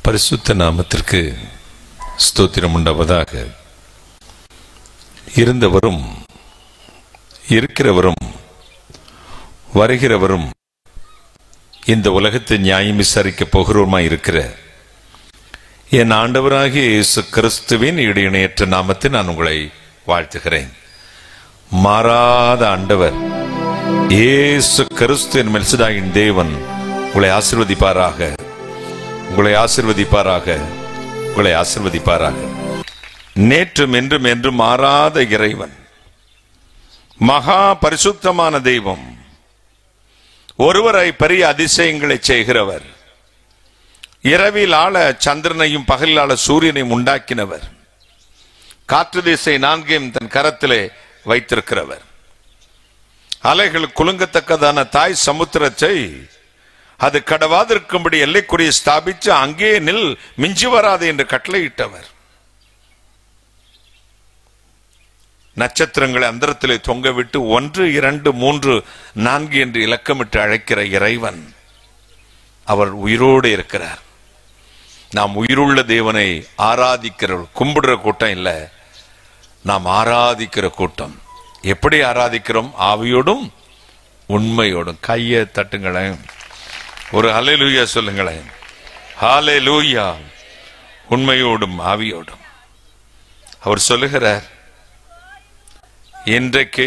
பரிசுத்த நாமத்திற்கு ஸ்தோத்திரம் உண்டாவதாக. இருந்தவரும் இருக்கிறவரும் வருகிறவரும் இந்த உலகத்தை நியாயம் விசாரிக்க போகிறவருமாய் இருக்கிற என் ஆண்டவராகிய இயேசு கிறிஸ்துவின் இடையிணையற்ற நாமத்தில் நான் உங்களை வாழ்த்துகிறேன். மாறாத ஆண்டவர் இயேசு கிறிஸ்து என் மெல்சிதாயின் தேவன் உங்களை ஆசீர்வதிப்பாராக, உங்களை ஆசீர்வதிப்பாராக, உங்களை ஆசீர்வதிப்பாராக. நேற்றும் என்றும் என்றும் மாறாத இறைவன், மகா பரிசுத்தமான தெய்வம், ஒருவரை பெரிய அதிசயங்களை செய்கிறவர், இரவில் ஆள சந்திரனையும் பகலில் ஆள சூரியனையும் உண்டாக்கினவர், காற்று திசை நான்கையும் தன் கரத்திலே வைத்திருக்கிறவர், அலைகள் குலுங்கத்தக்கதான தாய் சமுத்திரத்தை அது கடவாதிருக்கும்படி எல்லைக்குறியை ஸ்தாபித்து அங்கே நில், மிஞ்சி வராது என்று கட்டளையிட்டவர், நட்சத்திரங்களை அந்தரத்திலே தொங்கவிட்டு 1, 2, 3, 4 என்று இலக்கமிட்டு அழைக்கிற இறைவன், அவர் உயிரோடு இருக்கிறார். நாம் உயிருள்ள தேவனை ஆராதிக்கிற கும்பிடுற கூட்டம் இல்ல, நாம் ஆராதிக்கிற கூட்டம். எப்படி ஆராதிக்கிறோம்? ஆவியோடும் உண்மையோடும். கையை தட்டுங்களேன், ஒரு ஹல்லேலூயா சொல்லுங்களேன். ஹல்லேலூயா. உண்மையோடும் ஆவியோடும். அவர் சொல்லுகிறார், இன்றைக்கு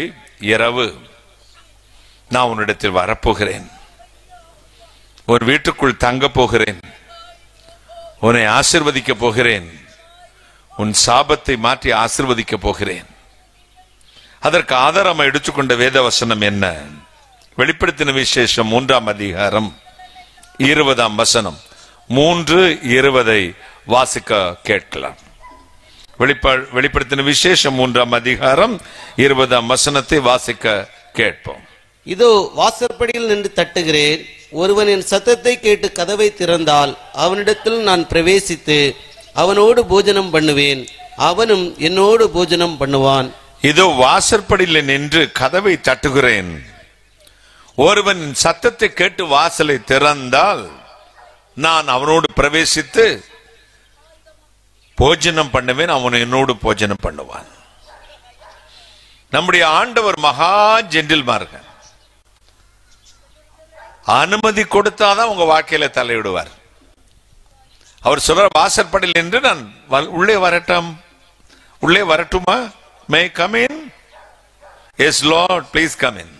இரவு நான் உன்னிடத்தில் வரப்போகிறேன், ஒரு வீட்டுக்குள் தங்க போகிறேன், உன்னை ஆசீர்வதிக்க போகிறேன், உன் சாபத்தை மாற்றி ஆசீர்வதிக்க போகிறேன். அதற்கு ஆதாரம் எடுத்துக்கொண்ட வேத வசனம் என்ன? வெளிப்படுத்தின விசேஷம் 3ஆம் அதிகாரம் 20ஆம் வசனம். 3:20 வாசிக்க கேட்கலாம். வெளிப்படுத்தின விசேஷம் 3ஆம் அதிகாரம் 20ஆம் வசனத்தை வாசிக்க கேட்போம். இதோ வாசற்படியில் நின்று தட்டுகிறேன், ஒருவன் என் சத்தத்தை கேட்டு கதவை திறந்தால் அவனிடத்தில் நான் பிரவேசித்து அவனோடு போஜனம் பண்ணுவேன், அவனும் என்னோடு போஜனம் பண்ணுவான். இதோ வாசற்படியில் நின்று கதவை தட்டுகிறேன், ஒருவன் சத்தத்தை கேட்டு வாசலை திறந்தால் நான் அவனோடு பிரவேசித்து போஜனம் பண்ணுவேன், அவன் என்னோடு போஜனம் பண்ணுவான். நம்முடைய ஆண்டவர் மகா ஜென்டில்மார்கள். அனுமதி கொடுத்தாதான் உங்க வாழ்க்கையில தலையிடுவார். அவர் சொல்ற, வாசற்படியில் நின்று நான் உள்ளே வரட்டும், உள்ளே வரட்டுமா? May come in? Yes lord, please come in.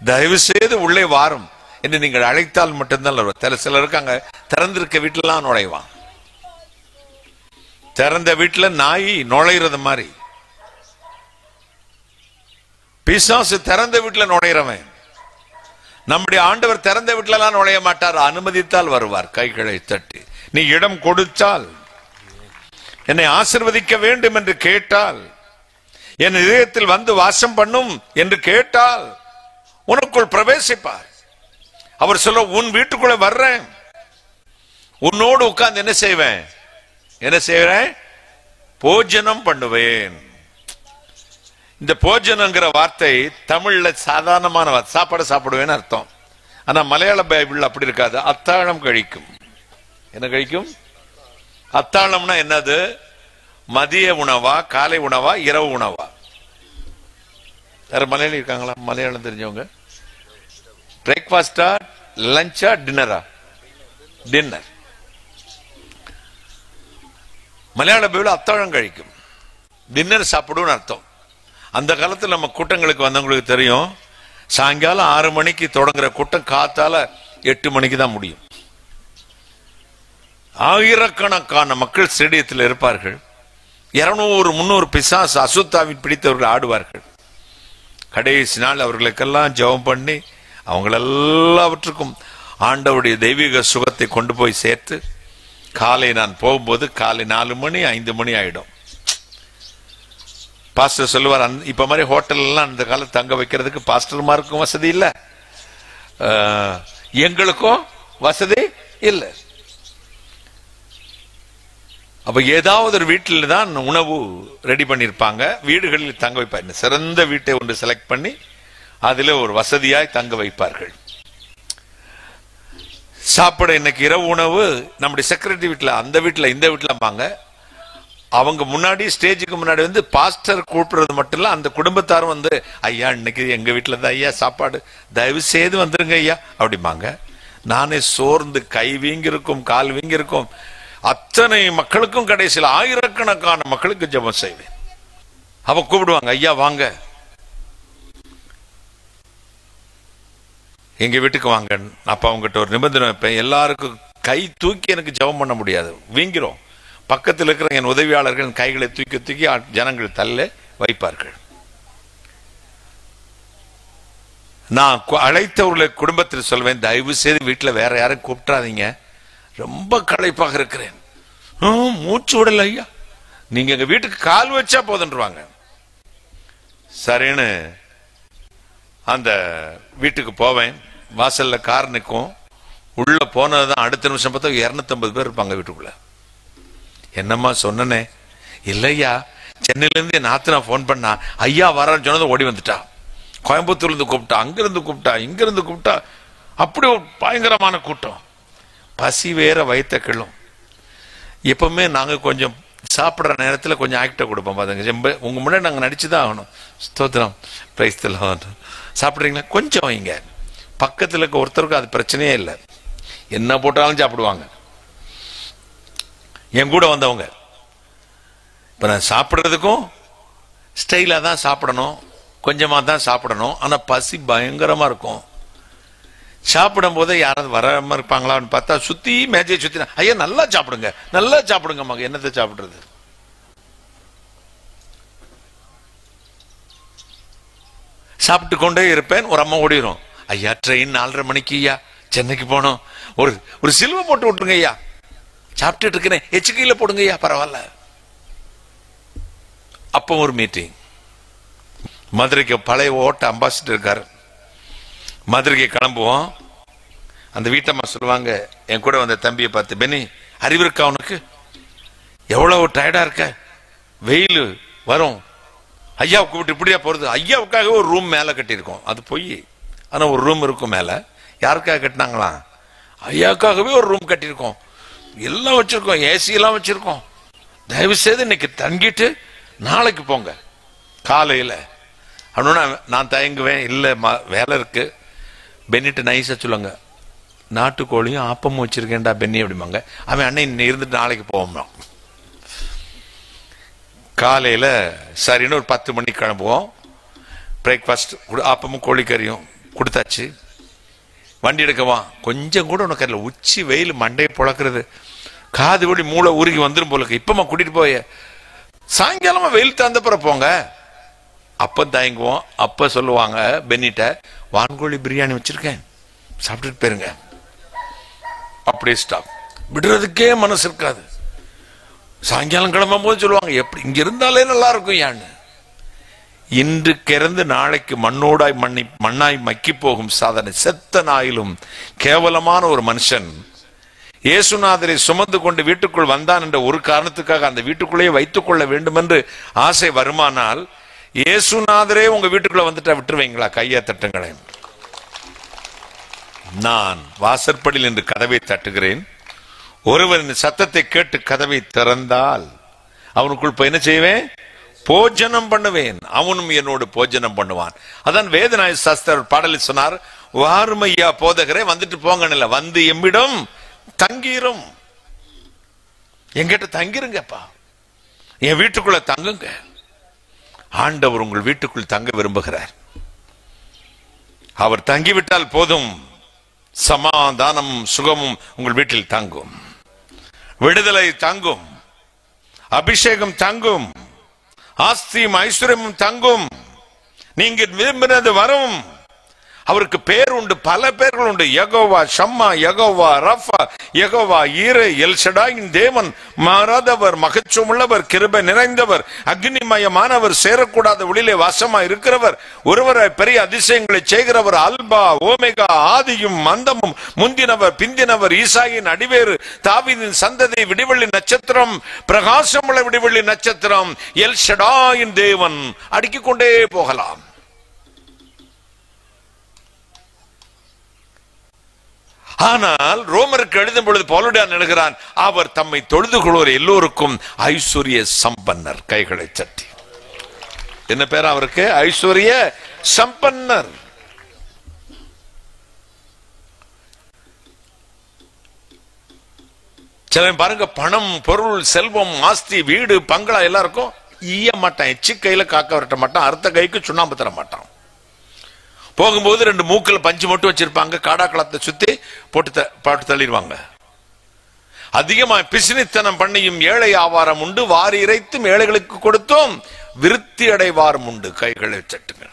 தயவு செய்து உள்ளே வாரும் என்று நீங்கள் அழைத்தால் மட்டும்தான். சிலருக்கு அங்க திறந்திருக்க வீட்டிலாம் நுழைவான். திறந்த வீட்டுல நாய் நுழைறது மாதிரி பிசாசு திறந்த வீட்டுல நுழைறவன். நம்முடைய ஆண்டவர் திறந்த வீட்டுல எல்லாம் நுழைய மாட்டார், அனுமதித்தால் வருவார். கைகளை தட்டி நீ இடம் கொடுத்தால், என்னை ஆசீர்வதிக்க வேண்டும் என்று கேட்டால், என் இதயத்தில் வந்து வாசம் பண்ணும் என்று கேட்டால் உனக்குள் பிரவேசிப்பார். அவர் சொல்ல, உன் வீட்டுக்குள்ள வர்றேன், உன்னோடு உட்கார்ந்து என்ன செய்வேன்? என்ன செய்வேன்? போஜனம் பண்ணுவேன். இந்த போஜனங்கிற வார்த்தை தமிழ்ல சாதாரணமான வார்த்தை, சாப்பாடு சாப்பிடுவேன்னு அர்த்தம். ஆனா மலையாள பைபிள் அப்படி இருக்காது. அத்தாழம் கழிக்கும். என்ன கழிக்கும்? அத்தாழம்னா என்னது? மதிய உணவா, காலை உணவா, இரவு உணவா? வேற மலையாளம் இருக்காங்களா? மலையாளம் தெரிஞ்சவங்க? பிரேக்ஃபாஸ்டா, லஞ்சா, டின்னரா? டின்னர். மலையாள பைபிள் அத்தாழம் கழிக்கும், டின்னர் சாப்பிடுன்னு அர்த்தம். அந்த காலத்தில் நம்ம கூட்டங்களுக்கு வந்தவங்களுக்கு தெரியும், சாயங்காலம் 6 மணிக்கு தொடங்குற கூட்டம் காத்தால 8 மணிக்கு தான் முடியும். ஆயிரக்கணக்கான மக்கள் ஸ்டேடியத்தில் இருப்பார்கள். 200-300 பிசாசு அசுத்தாவின் பிடித்தவர்கள் ஆடுவார்கள். கடைசி நாள் அவர்களுக்கெல்லாம் ஜெபம் பண்ணி அவங்களெல்லாவற்றுக்கும் ஆண்டவருடைய தெய்வீக சுகத்தை கொண்டு போய் சேர்த்து, காலை நான் போகும்போது காலை 4 மணி 5 மணி ஆயிடும். பாஸ்டர் சொல்லுவார், இப்ப மாதிரி ஹோட்டல் எல்லாம் அந்த காலம் தங்க வைக்கிறதுக்கு பாஸ்டர்மாருக்கும் வசதி இல்லை, எங்களுக்கும் வசதி இல்லை. அப்ப ஏதாவது ஒரு வீட்டில் தான் உணவு ரெடி பண்ணிருப்பாங்க, வீடுகளில் தங்க வைப்பாங்க. சிறந்த வீட்டை ஒன்று செலக்ட் பண்ணி அதில் ஒரு வசதியாய் தங்க வைப்பார்கள். சாப்பிட இன்னைக்கு இரவு உணவு நம்முடைய செக்ரட்டரி வீட்டுல, அந்த வீட்டுல, இந்த வீட்டுல பாங்க. அவங்க முன்னாடி ஸ்டேஜுக்கு முன்னாடி வந்து பாஸ்டர் கூப்பிடுறது மட்டும் இல்ல, அந்த குடும்பத்தாரும் வந்து, ஐயா இன்னைக்கு எங்க வீட்டுல தான் ஐயா சாப்பாடு, தயவு செய்து வந்துருங்க ஐயா அப்படிம்பாங்க. நானே சோர்ந்து கை வீங்கிருக்கும், கால் வீங்கிருக்கும். அத்தனை மக்களுக்கும் கடைசியில் ஆயிரக்கணக்கான மக்களுக்கு ஜெபம் செய்வேன். அவ கூப்பிடுவாங்க, ஐயா வாங்க எங்க வீட்டுக்கு வாங்க. அப்ப அவங்ககிட்ட ஒரு நிபந்தனை வைப்பேன், எல்லாருக்கும் கை தூக்கி எனக்கு ஜெபம் பண்ண முடியாது, வீங்கிறோம். பக்கத்தில் இருக்கிற என் உதவியாளர்கள் கைகளை தூக்கி தூக்கி ஜனங்கள் தள்ள வைப்பார்கள். நான் அழைத்தவர்களை குடும்பத்தில் சொல்வேன், தயவு செய்து வீட்டில் வேற யாரும் கூப்பிட்டாதீங்க, ரொம்ப களைப்பாக இருக்கிறேன், மூச்சு விடல ஐயா, நீங்க எங்க வீட்டுக்கு கால் வச்சா போதுன்றாங்க. சரின்னு அந்த வீட்டுக்கு போவேன். வாசல்ல கார் நிற்கும். உள்ள போனதுதான் அடுத்த நிமிஷம் பார்த்தா 250 பேர் இருப்பாங்க வீட்டுக்குள்ள. என்னம்மா சொன்னனே? இல்லையா, சென்னையில இருந்து என் நாத்தனா போன் பண்ணா, ஐயா வரான்னு சொன்னதை ஓடி வந்துட்டா. கோயம்புத்தூர்ல இருந்து கூப்பிட்டா, அங்கிருந்து கூப்பிட்டா, இங்கிருந்து கூப்பிட்டா. அப்படி ஒரு பயங்கரமான கூட்டம். பசி வேற வயிற்ற கிள்ளும். எப்பவுமே நாங்க கொஞ்சம் சாப்பிட்ற நேரத்தில் கொஞ்சம் ஆக்டா கொடுப்போம் பாருங்க. உங்க முன்னாடி நாங்கள் நடிச்சுதான் ஆகணும். ஸ்தோத்திரம், பிரைஸ் தி லார்ட். சாப்பிட்றீங்களா? கொஞ்சம் வைங்க. பக்கத்தில் இருக்க ஒருத்தருக்கு அது பிரச்சனையே இல்லை, என்ன போட்டாலும் சாப்பிடுவாங்க. என் கூட வந்தவங்க, இப்ப நான் சாப்பிட்றதுக்கும் ஸ்டைலா தான் சாப்பிடணும், கொஞ்சமா தான் சாப்பிடணும். ஆனா பசி பயங்கரமா இருக்கும். சாப்பிடும் போதே யாராவது வராம இருப்பாங்களான்னு பார்த்தா சுத்தி மேஜை சுத்தி, ஐயா நல்லா சாப்பிடுங்க, நல்லா சாப்பிடுங்க மக. என்னத்தை சாப்பிடுறது? சாப்பிட்டு கொண்டே இருப்பேன். ஒரு அம்மா ஓடிடும், ஐயா ட்ரெயின் 4:30 மணிக்கு ஐயா, சென்னைக்கு போனோம், ஒரு சிலுவை போட்டு விட்டுருங்க ஐயா, சாப்பிட்டுட்டு இருக்கிறேன், எச்சுக்கையில போடுங்க ஐயா, பரவாயில்ல. அப்போ ஒரு மீட்டிங், மதுரைக்கு பழைய ஓட்ட அம்பாசிடர் இருக்காரு. மதுரைக்கு கிளம்புவோம். அந்த வீட்டம்மா சொல்லுவாங்க, என் கூட வந்த தம்பியை பார்த்து, பெனி அறிவு இருக்கா உனக்கு? எவ்வளவு டயர்டா இருக்க, வெயில் வரும், ஐயாவை கூப்பிட்டு இப்படியா போறது? ஐயாவுக்காக ஒரு ரூம் மேல கட்டியிருக்கோம், அது போய், ஆனா ஒரு ரூம் இருக்கும் மேல. யாருக்காக கட்டினாங்களா? ஐயாவுக்காகவே ஒரு ரூம் கட்டியிருக்கோம், எல்லாம் வச்சிருக்கோம், ஏசி எல்லாம் வச்சிருக்கோம். தயவு செய்து இன்னைக்கு தங்கிட்டு நாளைக்கு போங்க காலையில அப்படின்னா நான் தயங்குவேன். இல்ல வேலை இருக்கு. பென்னிட்டு நைஸா சொல்லுங்க, நாட்டுக்கோழியும் ஆப்பமும் வச்சிருக்கேன்டா பென்னி அப்படிம்பாங்க. அவன் அண்ணன் இருந்துட்டு நாளைக்கு போவோம். காலையில சரின்னு ஒரு 10 மணிக்கு கிளம்புவோம். பிரேக்ஃபாஸ்ட் ஆப்பமும் கோழிக்கறியும் கொடுத்தாச்சு. வண்டி எடுக்கவா, கொஞ்சம் கூட உனக்கு அதில் உச்சி வெயில் மண்டையை புழக்கிறது, காது வழி மூளை உருகி வந்துடும் போல, இப்பமா கூட்டிட்டு போய, சாயங்காலமா வெயில் தந்தப்புறம் போங்க. அப்ப தயங்குவோம். அப்ப சொல்லுவாங்க பென்னிட்ட, வான்கோழி பிரியாணி வச்சிருக்கேன், சாப்பிட்டுட்டு போயிருங்க. அப்படியே ஸ்டாப். விடுறதுக்கே மனசு இருக்காது. சாயங்காலம் கிளம்பும் போது சொல்லுவாங்க, எப்படி இங்க இருந்தாலே நல்லா இருக்கும் யான்னு. இன்று கிறந்து நாளைக்கு மண்ணாய் மக்கி போகும் சாதனை, செத்த நாயிலும் கேவலமான ஒரு மனுஷன் இயேசுநாதரை சுமந்து கொண்டு வீட்டுக்குள் வந்தான் என்ற ஒரு காரணத்துக்காக அந்த வீட்டுக்குள்ளேயே வைத்துக் கொள்ள வேண்டும் என்று ஆசை வருமானால், இயேசுநாதரே உங்க வீட்டுக்குள்ள வந்துட்டா விட்டுருவீங்களா? கையை தட்டுங்களேன். நான் வாசற்படியில் என்று கதவை தட்டுகிறேன். ஒருவரின் சத்தத்தை கேட்டு கதவை திறந்தால் அவனுக்குள் போய் என்ன செய்வேன்? போஜனம் பண்ணுவேன், அவனும் என்னோடு போஜனம் பண்ணுவான். அதான் வேதநாய சாஸ்திரர் பாடலில் சொன்னார், வாருமையா போதகரே, வந்துட்டு போங்க, வந்து எம்மிடம் தங்கிரும். எங்கிட்ட தங்கிருங்கப்பா, என் வீட்டுக்குள்ள தங்குங்க. ஆண்டவர் உங்கள் வீட்டுக்குள் தங்க விரும்புகிறார். அவர் தங்கிவிட்டால் போதும், சமாதானம் சுகமும் உங்கள் வீட்டில் தங்கும், விடுதலை தங்கும், அபிஷேகம் தங்கும், ஆஸ்தியும் ஐஸ்வர்யமும் தங்கும், நீங்க விரும்பினது வரும். அவருக்கு பேர் உண்டு, பல பேர்கள் உண்டு. யெகோவா ஷம்மா, யெகோவா ரஃபா, யெகோவா ஈரே, எல் ஷடாயின் தேவன், மாறாதவர், மகத்துவமுள்ளவர், கிருபை நிறைந்தவர், அக்னிமயமானவர், சேரக்கூடாத ஒளியிலே வாசமா இருக்கிறவர், ஒருவராய் பெரிய அதிசயங்களை செய்கிறவர், அல்பா ஓமேகா, ஆதியும் அந்தமும், முந்தினவர் பிந்தினவர், ஈசாயின் அடிவேறு, தாவீதின் சந்ததி, விடிவெள்ளி நட்சத்திரம், பிரகாசமுள்ள விடிவெள்ளி நட்சத்திரம், எல் ஷடாயின் தேவன். அடுக்கிக் கொண்டே போகலாம். ஆனால் ரோமருக்கு எழுதும் பொழுது பவுலடியான் எழுதுகிறான், அவர் தம்மை தொழுது கொள்வோர் எல்லோருக்கும் ஐஸ்வர்ய சம்பன்னர். கைகளை தட்டி. என்ன பேர் அவருக்கு? ஐஸ்வர்ய சம்பன்னர். சில பாருங்க, பணம், பொருள், செல்வம், ஆஸ்தி, வீடு, பங்களா எல்லாருக்கும் ஈய மாட்டான். எச்சி கையில காக்க வரட்ட மாட்டான். அறுத்த கைக்கு சுண்ணாம்பு தர மாட்டான். போகும்போது 2 மூக்கில் பஞ்சு மட்டும் வச்சிருப்பாங்க. காடாக்களத்தை சுத்தி போட்டு தள்ளிடுவாங்க. அதிகமா பிசினித்தனம் பண்ணியும் ஏழை ஆவாரம் உண்டு, வாரி இறைத்தும் ஏழைகளுக்கு கொடுத்தும் விருத்தி அடைவாரம் உண்டு. கைகளை தட்டுங்க.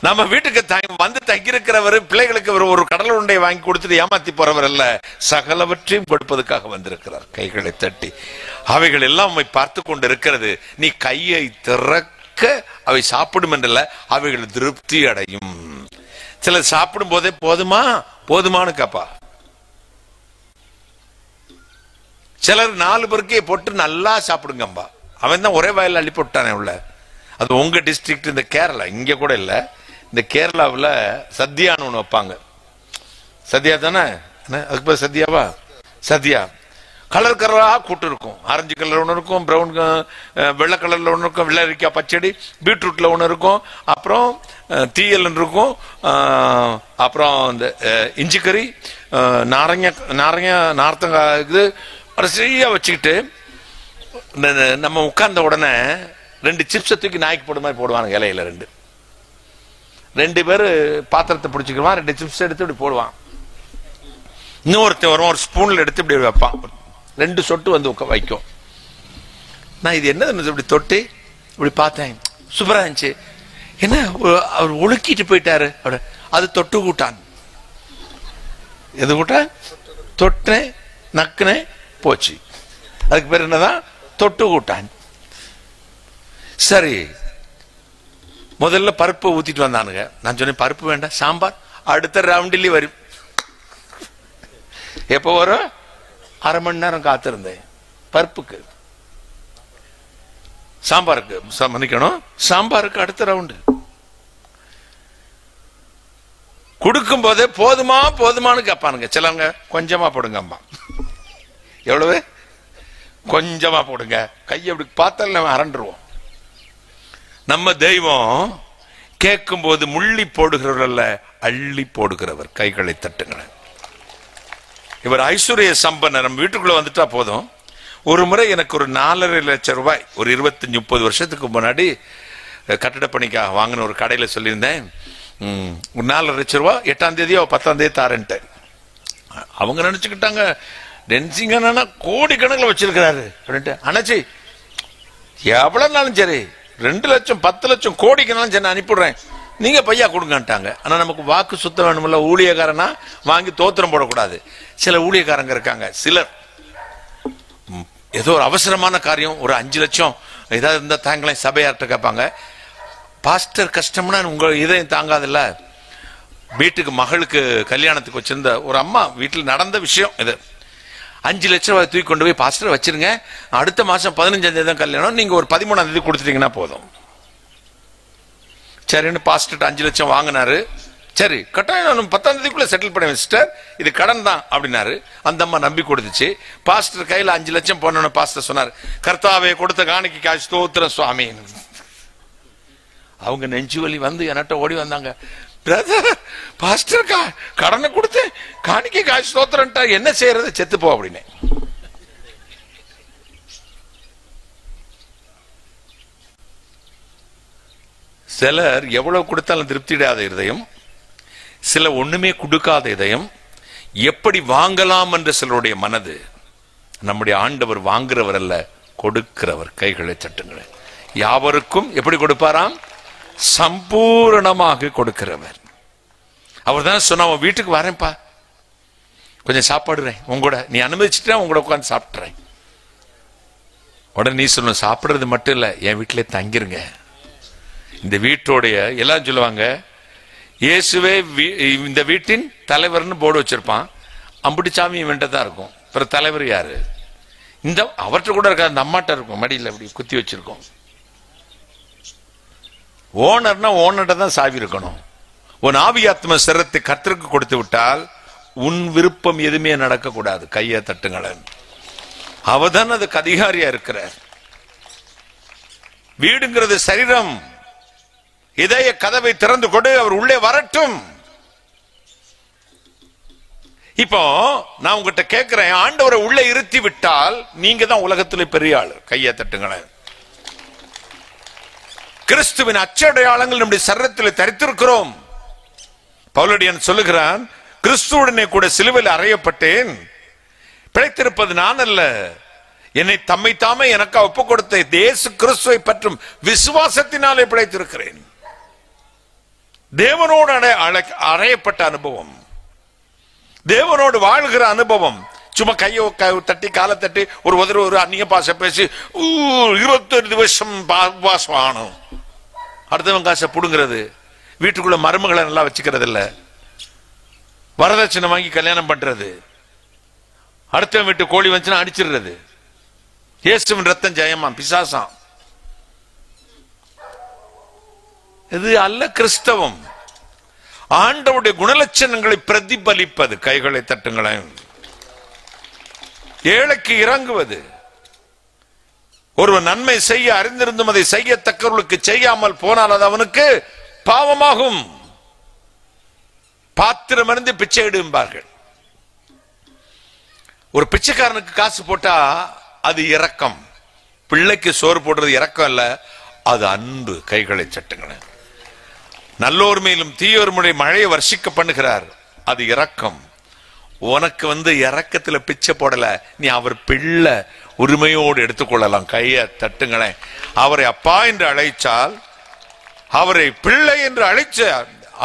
நம்ம வீட்டுக்கு வந்து தங்கியிருக்கிறவர் பிள்ளைகளுக்கு ஒரு கடல் உருண்டை வாங்கி கொடுத்துட்டு ஏமாத்தி போறவர் அல்ல, சகலவற்றையும் கொடுப்பதற்காக வந்திருக்கிறார். கைகளை தட்டி. அவைகள் எல்லாம் நம்மை பார்த்து கொண்டு இருக்கிறது. நீ கையை திறக்க அவை சாப்பிடும் என்றல்ல, அவைகள் திருப்தி அடையும். சிலர் சாப்பிடும் போதே போதுமா போதுமானு கேப்பா. சிலர் 4 பேருக்கே போட்டு நல்லா சாப்பிடுங்கம்பா. அவன் தான் ஒரே வாயில அள்ளி போட்டானே உள்ள. அது உங்க டிஸ்ட்ரிக்ட், இந்த கேரளா, இங்க கூட இல்ல, இந்த கேரளாவில் சத்யான்னு ஒண்ணு வைப்பாங்க. சத்யா தானே? அதுக்கு பேர் சத்யாவா? சத்யா. கலர் கலரா கூட்டு இருக்கும். ஆரஞ்சு கலர் ஒன்று இருக்கும், பிரவுன் வெள்ளை கலர்ல ஒன்று இருக்கும், வெள்ளரிக்காய் பச்சடி, பீட்ரூட்ல ஒன்று இருக்கும், அப்புறம் தீயல் இருக்கும், அப்புறம் இந்த இஞ்சி கறி, நார்த்தங்காய் இது சரியா வச்சுக்கிட்டு நம்ம உட்கார்ந்த உடனே 2 சிப்ஸை தூக்கி நாய்க்கு போடுற மாதிரி போடுவாங்க. இலையில 2 பேர் பாத்திரத்தை பிடிச்சிக்குவான், 2 சிப்ஸ் எடுத்து இப்படி போடுவான். இன்னொருத்தன் வரும், ஒரு ஸ்பூன்ல எடுத்து இப்படி வைப்பான். 2 சொட்டு வந்து வைக்கும். நான் இது என்ன இப்படி தொட்டு இப்படி பார்த்தேன், சூப்பரா இருந்துச்சு. என்ன அவர் ஒழுக்கிட்டு போயிட்டாரு. அது தொட்டு கூட்டான். எது கூட்டான்? தொட்டேன், நக்குனே, போச்சு. அதுக்கு பேர் என்னதான்? தொட்டு கூட்டான். சரி, முதல்ல பருப்பு ஊத்திட்டு வந்தானுங்க. நான் சொன்னேன் பருப்பு வேண்டாம், சாம்பார். அடுத்த ரவுண்டிலே வரும். எப்போ வரும்? அரை மணி நேரம் காத்திருந்தேன் பருப்புக்கு. சாம்பாருக்கு மன்னிக்கணும், சாம்பாருக்கு அடுத்த ரவுண்டு. கொடுக்கும் போதே போதுமா போதுமானு கேட்பானுங்க. சிலவங்க கொஞ்சமா போடுங்க அம்மா. எவ்வளவு? கொஞ்சமா போடுங்க. கையை அப்படி பார்த்தாலும் நம்ம அரண்டுருவோம். நம்ம தெய்வம் கேட்கும் போது முள்ளி போடுகிறவர் அல்ல, அள்ளி போடுகிறவர். கைகளை தட்டுங்களேன். இவர் ஐஸ்வர்ய சம்பன்னர். நம்ம வீட்டுக்குள்ள வந்துட்டா போதும். ஒரு முறை எனக்கு ஒரு 4.5 லட்சம் ரூபாய், ஒரு 25-30 வருஷத்துக்கு முன்னாடி கட்டட பணிக்காக வாங்கின ஒரு கடையில சொல்லியிருந்தேன், 4.5 லட்சம் ரூபாய் 8ஆம் தேதியோ 10ஆம் தேதி தாரேன்ட்டு. அவங்க நினைச்சுக்கிட்டாங்க டென்சிங் கோடி கணக்கில் வச்சிருக்கிறாரு அப்படின்ட்டு. அணைச்சி எவ்வளவுனாலும் சரி, 2 லட்சம் 10 லட்சம் கோடிக்குனாலும் சரி அனுப்பிடுறேன், நீங்க பையா கொடுங்கட்டாங்க. ஆனா நமக்கு வாக்கு சுத்தம் வேணும்ல. ஊழியக்காரனா வாங்கி தோத்திரம் போடக்கூடாது. சில ஊழியக்காரங்க இருக்காங்க, சிலர் ஏதோ ஒரு அவசரமான காரியம், ஒரு 5 லட்சம் ஏதாவது இருந்தா தாங்களே சபையார்ட்ட கேட்பாங்க. பாஸ்டர் கஷ்டம்னா உங்க இதயம் தாங்காதுல்ல. வீட்டுக்கு மகளுக்கு கல்யாணத்துக்கு வச்சிருந்த ஒரு அம்மா வீட்டில் நடந்த விஷயம் இது. 5 லட்சம் ரூபாய் தூக்கி கொண்டு போய் பாஸ்டர் வச்சிருங்க, அடுத்த மாசம் 15ஆம் தேதி தான் கல்யாணம், நீங்க ஒரு 13ஆம் தேதி கொடுத்துட்டீங்கன்னா போதும். சரின்னு பாஸ்டர் 5 லட்சம் வாங்கினாரு. சரி கட்டாயம் 10ஆம் தேதிக்குள்ள செட்டில் பண்ண சிஸ்டர், இது கடன் தான் அப்படின்னாரு. அந்த அம்மா நம்பி கொடுத்துச்சு. பாஸ்டர் கையில 5 லட்சம் போனோன்னு பாஸ்டர் சொன்னார், கர்த்தாவே கொடுத்த காணிக்கை காசு ஸ்தோத்திரம் சுவாமி. அவங்க நெஞ்சு வலி வந்து என்கிட்ட ஓடி வந்தாங்க, பிரதர் பாஸ்டர் கடனை கொடுத்து காணிக்கை காசு ஸ்தோத்திரன்ட்டா என்ன செய்யறது, செத்து போ அப்படின்னு. சிலர் எவ்வளவு கொடுத்தாலும் திருப்தியிடாத இதயம், சில ஒண்ணுமே கொடுக்காத இதயம், எப்படி வாங்கலாம் என்ற சிலருடைய மனது. நம்முடைய ஆண்டவர் வாங்குறவர் அல்ல, கொடுக்கிறவர். கைகளை தட்டுங்களேன். யாவருக்கும் எப்படி கொடுப்பாராம்? சம்பூரணமாக கொடுக்கிறவர். அவர் தான் சொன்ன, வீட்டுக்கு வரேன்ப்பா, கொஞ்சம் சாப்பாடுறேன் உங்களோட, நீ அனுமதிச்சுட்டா உங்களோட உட்காந்து சாப்பிட்றேன். உடனே நீ சொல்லணும், சாப்பிடுறது மட்டும் இல்ல, என் வீட்டிலே தங்கிருங்க. இந்த வீட்டோடைய எல்லாம் சொல்லுவாங்க, இயேசுவே இந்த வீட்டின் தலைவர்னு போர்டு வச்சிருப்பான். அம்புட்டிச்சாமி இவன்ட்ட தான் இருக்கும். பிற தலைவர் யாரு? இந்த அவர்கிட்ட கூட இருக்காது, அந்த அம்மாட்ட இருக்கும், மடியில் அப்படி குத்தி வச்சிருக்கோம். ஓனர்னா ஓனர்கிட்ட தான் சாவி இருக்கணும். உன் ஆவியாத்ம சரத்தை கர்த்தருக்கு கொடுத்து விட்டால் உன் விருப்பம் எதுவுமே நடக்க கூடாது. கையை தட்டுங்களேன். அவதான் அதுக்கு அதிகாரியா இருக்கிறார். வீடுங்கிறது சரீரம். இதய கதவை திறந்து கொடு, அவர் உள்ளே வரட்டும். இப்போ நான் உங்ககிட்ட கேட்கிறேன், ஆண்டவரை உள்ளே இருத்தி விட்டால் நீங்க தான் உலகத்திலே பெரிய ஆளு. கையை தட்டுங்களேன். கிறிஸ்துவின் அச்சடையாளங்கள் நம்முடைய சரீரத்தில் தரித்திருக்கிறோம். பவுலடியான் சொல்லுகிறான், கிறிஸ்துவுடனே கூட சிலுவையில் அறையப்பட்டேன், பிழைத்திருப்பது நான் அல்ல, என்னை தம்மை தாமே எனக்கு ஒப்பு கொடுத்த இயேசு கிறிஸ்துவை பற்றும் விசுவாசத்தினாலே பிழைத்திருக்கிறேன். தேவனோடு அறையப்பட்ட அனுபவம், தேவனோடு வாழ்கிற அனுபவம். சும்மா கையை தட்டி காலை தட்டி ஒரு அந்நிய பாச பேசி 21 வருஷம் உபவாசம் ஆகணும், அடுத்தவன் காசை புடுங்கிறது, வீட்டுக்குள்ள மருமகளை நல்லா வச்சுக்கிறது இல்ல, வரதட்சணை வாங்கி கல்யாணம் பண்றது, அடுத்தவன் வீட்டு கோழி வந்துச்சுன்னா அடிச்சிடுறது. இயேசுவின் ரத்தம் ஜெயமா பிசாசாம். இது அல்ல கிறிஸ்தவம். ஆண்டவருடைய குணலட்சணங்களை பிரதிபலிப்பது. கைகளை தட்டுங்களேன். ஏழைக்கு இறங்குவது. ஒருவன் நன்மை செய்ய அறிந்திருந்தும் அதை செய்யத்தக்கவர்களுக்கு செய்யாமல் போனால் அது அவனுக்கு பாவமாகும். பாத்திரம் இருந்து பிச்சை இடும்பார்கள். ஒரு பிச்சைக்காரனுக்கு காசு போட்டா அது இரக்கம். பிள்ளைக்கு சோறு போடுறது இரக்கம் அல்ல, அது அன்பு. கைகளை சட்டுங்களேன். நல்லோர் மேலும் தீயோர் மேலும் மழையை வர்ஷிக்க பண்ணுகிறார், அது இரக்கம். உனக்கு இரக்கத்துல பிச்சை போடல, நீ அவர் பிள்ளை, உரிமையோடு எடுத்துக்கொள்ளலாம். கையை தட்டுங்களேன். அவரை அப்பா என்று அழைச்சால், அவரை பிள்ளை என்று அழைச்ச,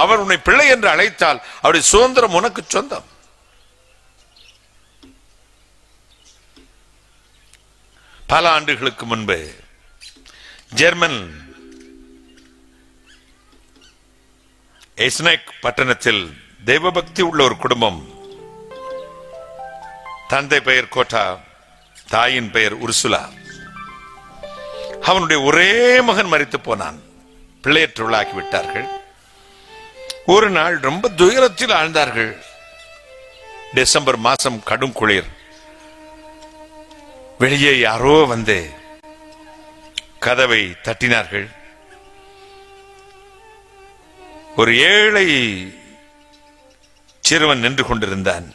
அவர் உன்னை பிள்ளை என்று அழைத்தால் அவருடைய சுதந்திரம் உனக்கு சொந்தம். பல ஆண்டுகளுக்கு முன்பு ஜெர்மன் எஸ்னெக் பட்டணத்தில் தெய்வபக்தி உள்ள ஒரு குடும்பம். தந்தை பெயர் கோட்டா, தாயின் பெயர் உர்சுலா. அவனுடைய ஒரே மகன் மரித்து போனான். பிள்ளையற்றுள்ளாக்கி விட்டார்கள். ஒரு நாள் ரொம்ப துயரத்தில் ஆழ்ந்தார்கள். டிசம்பர் மாசம், கடும் குளிர். வெளியே யாரோ வந்து கதவை தட்டினார்கள். ஒரு ஏழை சிறுவன் நின்று கொண்டிருந்தான்.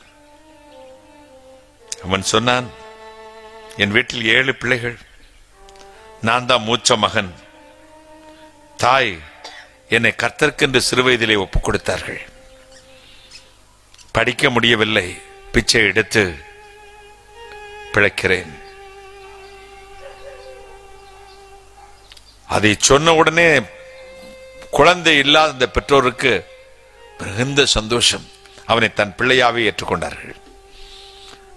அவன் சொன்னான், என் வீட்டில் 7 பிள்ளைகள், நான் தான் மூச்ச மகன். தாய் என்னை கர்த்தருக்கென்று சிறுவயதிலே ஒப்புக் கொடுத்தார்கள். படிக்க முடியவில்லை, பிச்சை எடுத்து பிழைக்கிறேன். அதை சொன்ன உடனே குழந்தை இல்லாத இந்த பெற்றோருக்கு மிகுந்த சந்தோஷம். அவனை தன் பிள்ளையாவே ஏற்றுக்கொண்டார்கள்.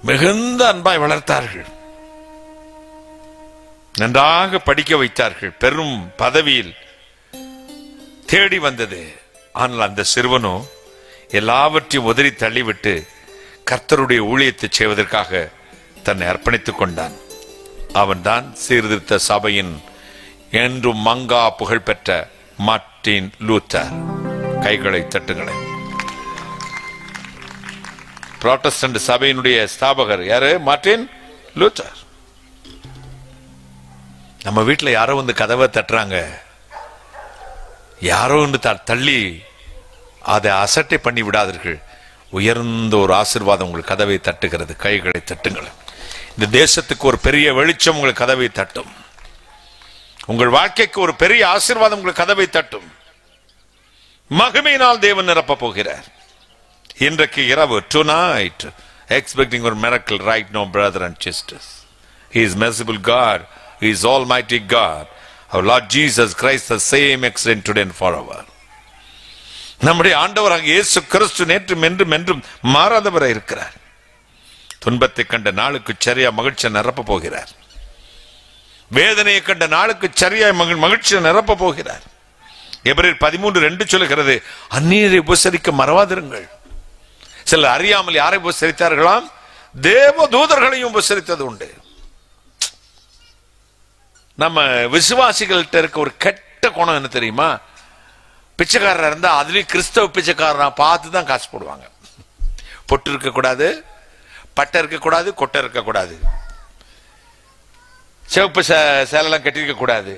மிகுந்த அன்பாய் வளர்த்தார்கள். நன்றாக படிக்க வைத்தார்கள். பெரும் பதவியில் தேடி வந்தது. ஆனால் அந்த சிறுவனோ எல்லாவற்றையும் உதறி தள்ளிவிட்டு கர்த்தருடைய ஊழியத்தை செய்வதற்காக தன்னை அர்ப்பணித்துக் கொண்டான். அவன்தான் சீர்திருத்த சபையின் என்றும் மங்கா புகழ் பெற்ற மார்ட்டின் லூத்தர். கைகளை தட்டுங்களேன். புராட்டஸ்டன்ட் சபையினுடைய ஸ்தாபகர் யாரு? Martin Luther. நம்ம வீட்டுல யாரோ கதவை தட்டுறாங்க, யாரோ தள்ளி அதை அசட்டை பண்ணி விடாதீர்கள். உயர்ந்த ஒரு ஆசீர்வாதம் உங்கள் கதவை தட்டுகிறது. கைகளை தட்டுங்கள். இந்த தேசத்துக்கு ஒரு பெரிய வெளிச்சம் உங்கள் கதவை தட்டும். உங்கள் வாழ்க்கைக்கு ஒரு பெரிய ஆசீர்வாதம் உங்கள் கதவை தட்டும். மகிமையினால் தேவன் நிரப்ப போகிறார். இன்றைக்கு இரவு, tonight, expecting a miracle right now, brother and sisters. He is merciful God. He is Almighty God. Our Lord Jesus Christ, the same excellent today and forever. நம்முடைய ஆண்டவராகிய இயேசு கிறிஸ்து நேற்றும் என்றும் என்றும் மாறாதவராய் இருக்கிறார். துன்பத்தை கண்ட நாளுக்கு சரியா மகிழ்ச்சியை நிரப்ப போகிறார். வேதனையை கண்ட நாளுக்கு சரியா மகிழ்ச்சியை நிரப்ப போகிறார். எபிரேயர் 13:2 சொல்லுகிறது, அந்நியரை உபசரிக்க மறவாதிருங்கள். சிலர் அறியாமல் யாரை உபசரித்தார்களாம்? தேவ தூதர்களையும் உபசரித்தது உண்டு. நம்ம விசுவாசிகள்கிட்ட இருக்க ஒரு கெட்ட குணம் என்ன தெரியுமா? பிச்சைக்காரர் இருந்தா அதுலயும் கிறிஸ்தவ பிச்சைக்காரனா பார்த்து தான் காசு போடுவாங்க. பொட்டு இருக்கக்கூடாது, பட்டை இருக்கக்கூடாது, கொட்டை இருக்கக்கூடாது, சிவப்பு சேலெல்லாம் கட்டிருக்க கூடாது,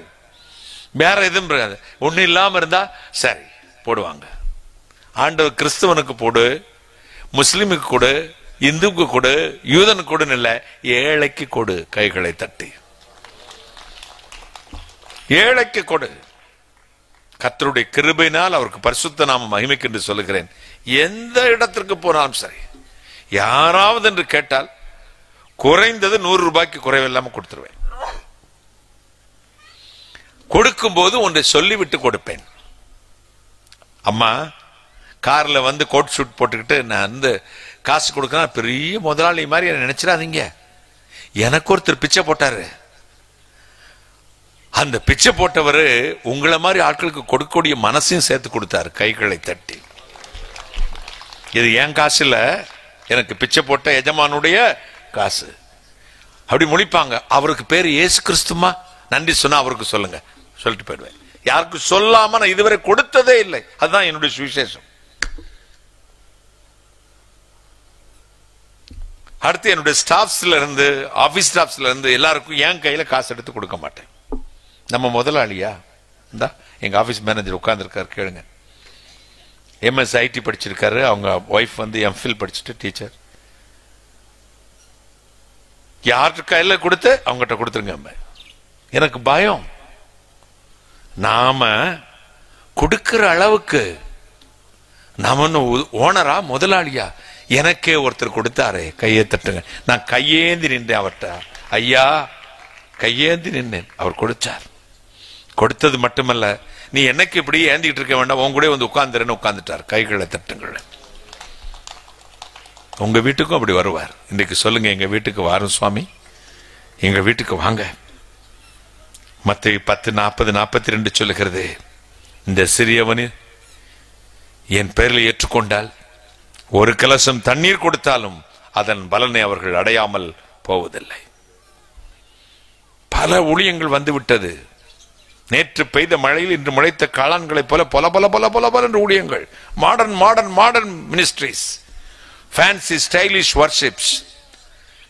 வேற எதுவும் இருக்காது. ஒண்ணு இல்லாம இருந்தா சரி போடுவாங்க. ஆண்டவர் கிறிஸ்தவனுக்கு போடு, முஸ்லிமுக்கு கொடு, இந்துக்கு கொடு, யூதனுக்கு கொடுன்னு இல்ல, ஏழைக்கு கொடு. கைகளை தட்டி ஏழைக்கு கொடு. கர்த்தருடைய கிருபையினால் அவருக்கு பரிசுத்த நாம மகிமைக்கு என்று சொல்லுகிறேன். எந்த இடத்திற்கு போனாலும் சரி, யாராவது என்று கேட்டால் குறைந்தது 100 ரூபாய்க்கு குறைவில்லாம கொடுத்துருவேன். கொடுக்கும் போது ஒன்றை சொல்லிவிட்டு கொடுப்பேன். அம்மா கார்ல வந்து கோட் ஷூட் போட்டுக்கிட்டு நான் வந்து காசு கொடுக்க பெரிய முதலாளி மாதிரி என்ன நினைச்சிடாதீங்க. எனக்கு ஒருத்தர் பிச்சை போட்டாரு. அந்த பிச்சை போட்டவர் உங்களை மாதிரி ஆட்களுக்கு கொடுக்கக்கூடிய மனசையும் சேர்த்து கொடுத்தாரு. கைகளை தட்டி. இது என் காசு இல்ல, எனக்கு பிச்சை போட்ட எஜமானுடைய காசு. அப்படி முடிப்பாங்க. அவருக்கு பேர் இயேசு கிறிஸ்துமா, நன்றி சொன்னா அவருக்கு சொல்லுங்க, சொல்லிட்டு போயிடுவேன். யாருக்கு சொல்லாம நான் இதுவரை கொடுத்ததே இல்லை. அதுதான் என்னுடைய சுவிசேஷம். அடுத்து என்னுடைய ஸ்டாஃப்ஸ்ல இருந்து, ஆபீஸ் ஸ்டாஃப்ஸ்ல இருந்து எல்லாருக்கும் என் கையில காசு எடுத்து கொடுக்க மாட்டேன். நம்ம முதலாளியா இந்தா எங்க ஆபீஸ் மேனேஜர் உட்கார்ந்து இருக்காரு, கேளுங்க. MS IT படிச்சிருக்காரு. அவங்க ஒய்ஃப் வந்து MPhil படிச்சுட்டு டீச்சர். யாருக்கு கையில கொடுத்து அவங்ககிட்ட கொடுத்துருங்க. எனக்கு பயம். நாம கொடுக்கிற அளவுக்கு நாம ஓனரா முதலாளியா? எனக்கே ஒருத்தர் கொடுத்தாரே, கையை தட்டுங்க. நான் கையேந்தி நின்றேன் அவர்கிட்ட. ஐயா கையேந்தி நின்றேன். அவர் கொடுத்தார். கொடுத்தது மட்டுமல்ல, நீ என்னைக்கு இப்படி ஏந்திக்கிட்டு இருக்க வேண்டாம், உங்க கூட வந்து உட்கார்ந்துறேன்னு உட்கார்ந்துட்டார். கைகளை தட்டுங்கள். உங்க வீட்டுக்கும் அப்படி வருவார். இன்னைக்கு சொல்லுங்க, எங்க வீட்டுக்கு வாரும் சுவாமி, எங்க வீட்டுக்கு வாங்க. மத்தேயு 10:40-42 சொல்லுகிறது, இந்த சிறியவனு என் பெயரில் ஏற்றுக்கொண்டால் ஒரு கலசம் தண்ணீர் கொடுத்தாலும் அதன் பலனை அவர்கள் அடையாமல் போவதில்லை. பல ஊழியங்கள் வந்துவிட்டது. நேற்று பெய்த மழையில் இன்று முளைத்த காளான்களைப் போல பல பல பல பல பல என்று ஊழியங்கள். Modern modern modern ministries, fancy stylish worships,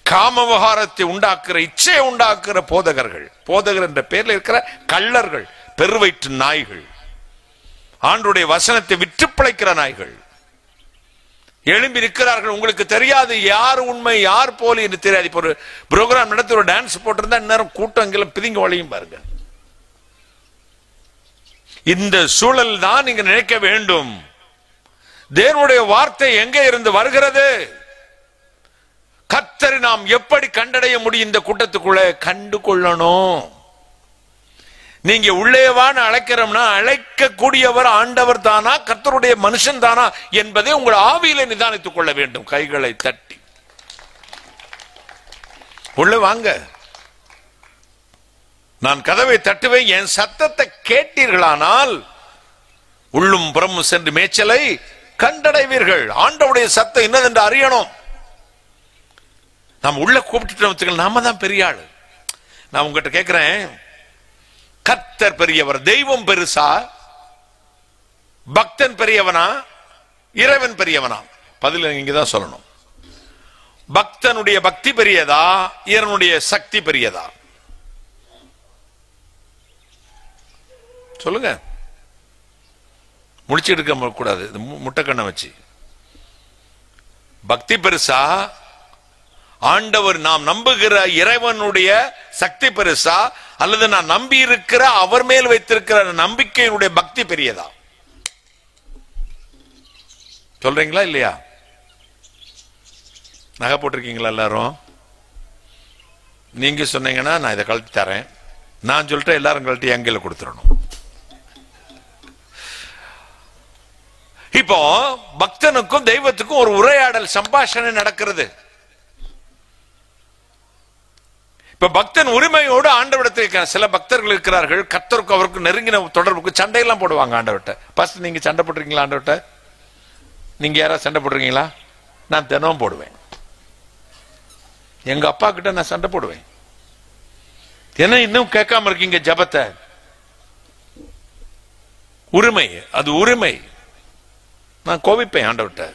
காம விவகாரத்தை உண்டாக்குற, இச்சையை உண்டாக்குற போதகர்கள், போதகர் என்ற பெயரில் இருக்கிற கள்ளர்கள், பெருவயிற்று நாய்கள், ஆண்டவருடைய வசனத்தை விற்று பிழைக்கிற நாய்கள் எழும்பி இருக்கிறார்கள். உங்களுக்கு தெரியாது யார் உண்மை யார் போலி என்று தெரியாது. இப்போ ஒரு ப்ரோக்ராம் நடத்தி ஒரு டான்ஸ் போட்டிருந்தா இந்நேரம் கூட்டம் எங்கெல்லாம் பிதிங்க வழியும் பாருங்க. இந்த சூழல் தான் நீங்க நினைக்க வேண்டும். தேவனுடைய வார்த்தை எங்கே இருந்து வருகிறது? கர்த்தரை நாம் எப்படி கண்டடைய முடியும்? இந்த கூட்டத்துக்குள்ள கண்டு கொள்ளணும். நீங்க உள்ளேவான அழைக்கிறோம்னா அழைக்கக்கூடியவர் ஆண்டவர் தானா, கர்த்தருடைய மனுஷன் தானா என்பதை உங்கள் ஆவியில நிதானித்துக் கொள்ள வேண்டும். கைகளை தட்டி உள்ள வாங்க. நான் கதவை தட்டுவேன், என் சத்தத்தை கேட்டீர்களானால் உள்ளும் புறமும் சென்று மேய்ச்சலை கண்டடைவீர்கள். ஆண்டவருடைய சத்தம் என்னதென்று அறியணும். நாம் உள்ள கூப்பிட்டு நாம தான் பெரிய ஆளு. நான் உங்ககிட்ட கேட்கிறேன், கர்த்தர் பெரியவர், தெய்வம் பெருசா, பக்தன் பெரியவனா, இறைவன் பெரியவனா? பதில் இங்கதான் சொல்லணும். பக்தனுடைய பக்தி பெரியதா, இறைவனுடைய சக்தி பெரியதா? சொல்லுங்க. முடிச்சு எடுக்க கூடாது முட்டைக்கண்ணை வச்சு. பக்தி பெருசா, ஆண்டவர் நாம் நம்புகிற இறைவனுடைய சக்தி பெருசா, அல்லது நான் நம்பி இருக்கிற அவர் மேல் வைத்திருக்கிற நம்பிக்கையினுடைய பக்தி பெரியதா? சொல்றீங்களா இல்லையா? நகை போட்டிருக்கீங்களா எல்லாரும்? நீங்க சொன்னீங்கன்னா நான் இதை கழட்டி தரேன். நான் சொல்லிட்டு எல்லாரும் கழட்டி எங்கையில கொடுத்துடணும். இப்போ பக்தனுக்கும் தெய்வத்துக்கும் ஒரு உரையாடல், சம்பாஷணை நடக்கிறது. இப்ப பக்தன் உரிமையோடு ஆண்டவரிடத்தில், சில பக்தர்கள் இருக்கிறார்கள் கர்த்தருக்கு அவருக்கு நெருங்கின தொடர்புக்கு சண்டையெல்லாம் போடுவாங்க ஆண்டவர்கிட்ட. ஃபர்ஸ்ட் நீங்க சண்டை போட்டுருக்கீங்களா ஆண்டவர்கிட்ட? நீங்க யாராவது சண்டை போடுறீங்களா? நான் தினமும் போடுவேன். எங்க அப்பா கிட்ட நான் சண்டை போடுவேன். என்ன இன்னும் கேட்காம இருக்கீங்க ஜபத்தை? உரிமை, அது உரிமை. நான் கோபிப்பேன் ஆண்டவர்கிட்ட.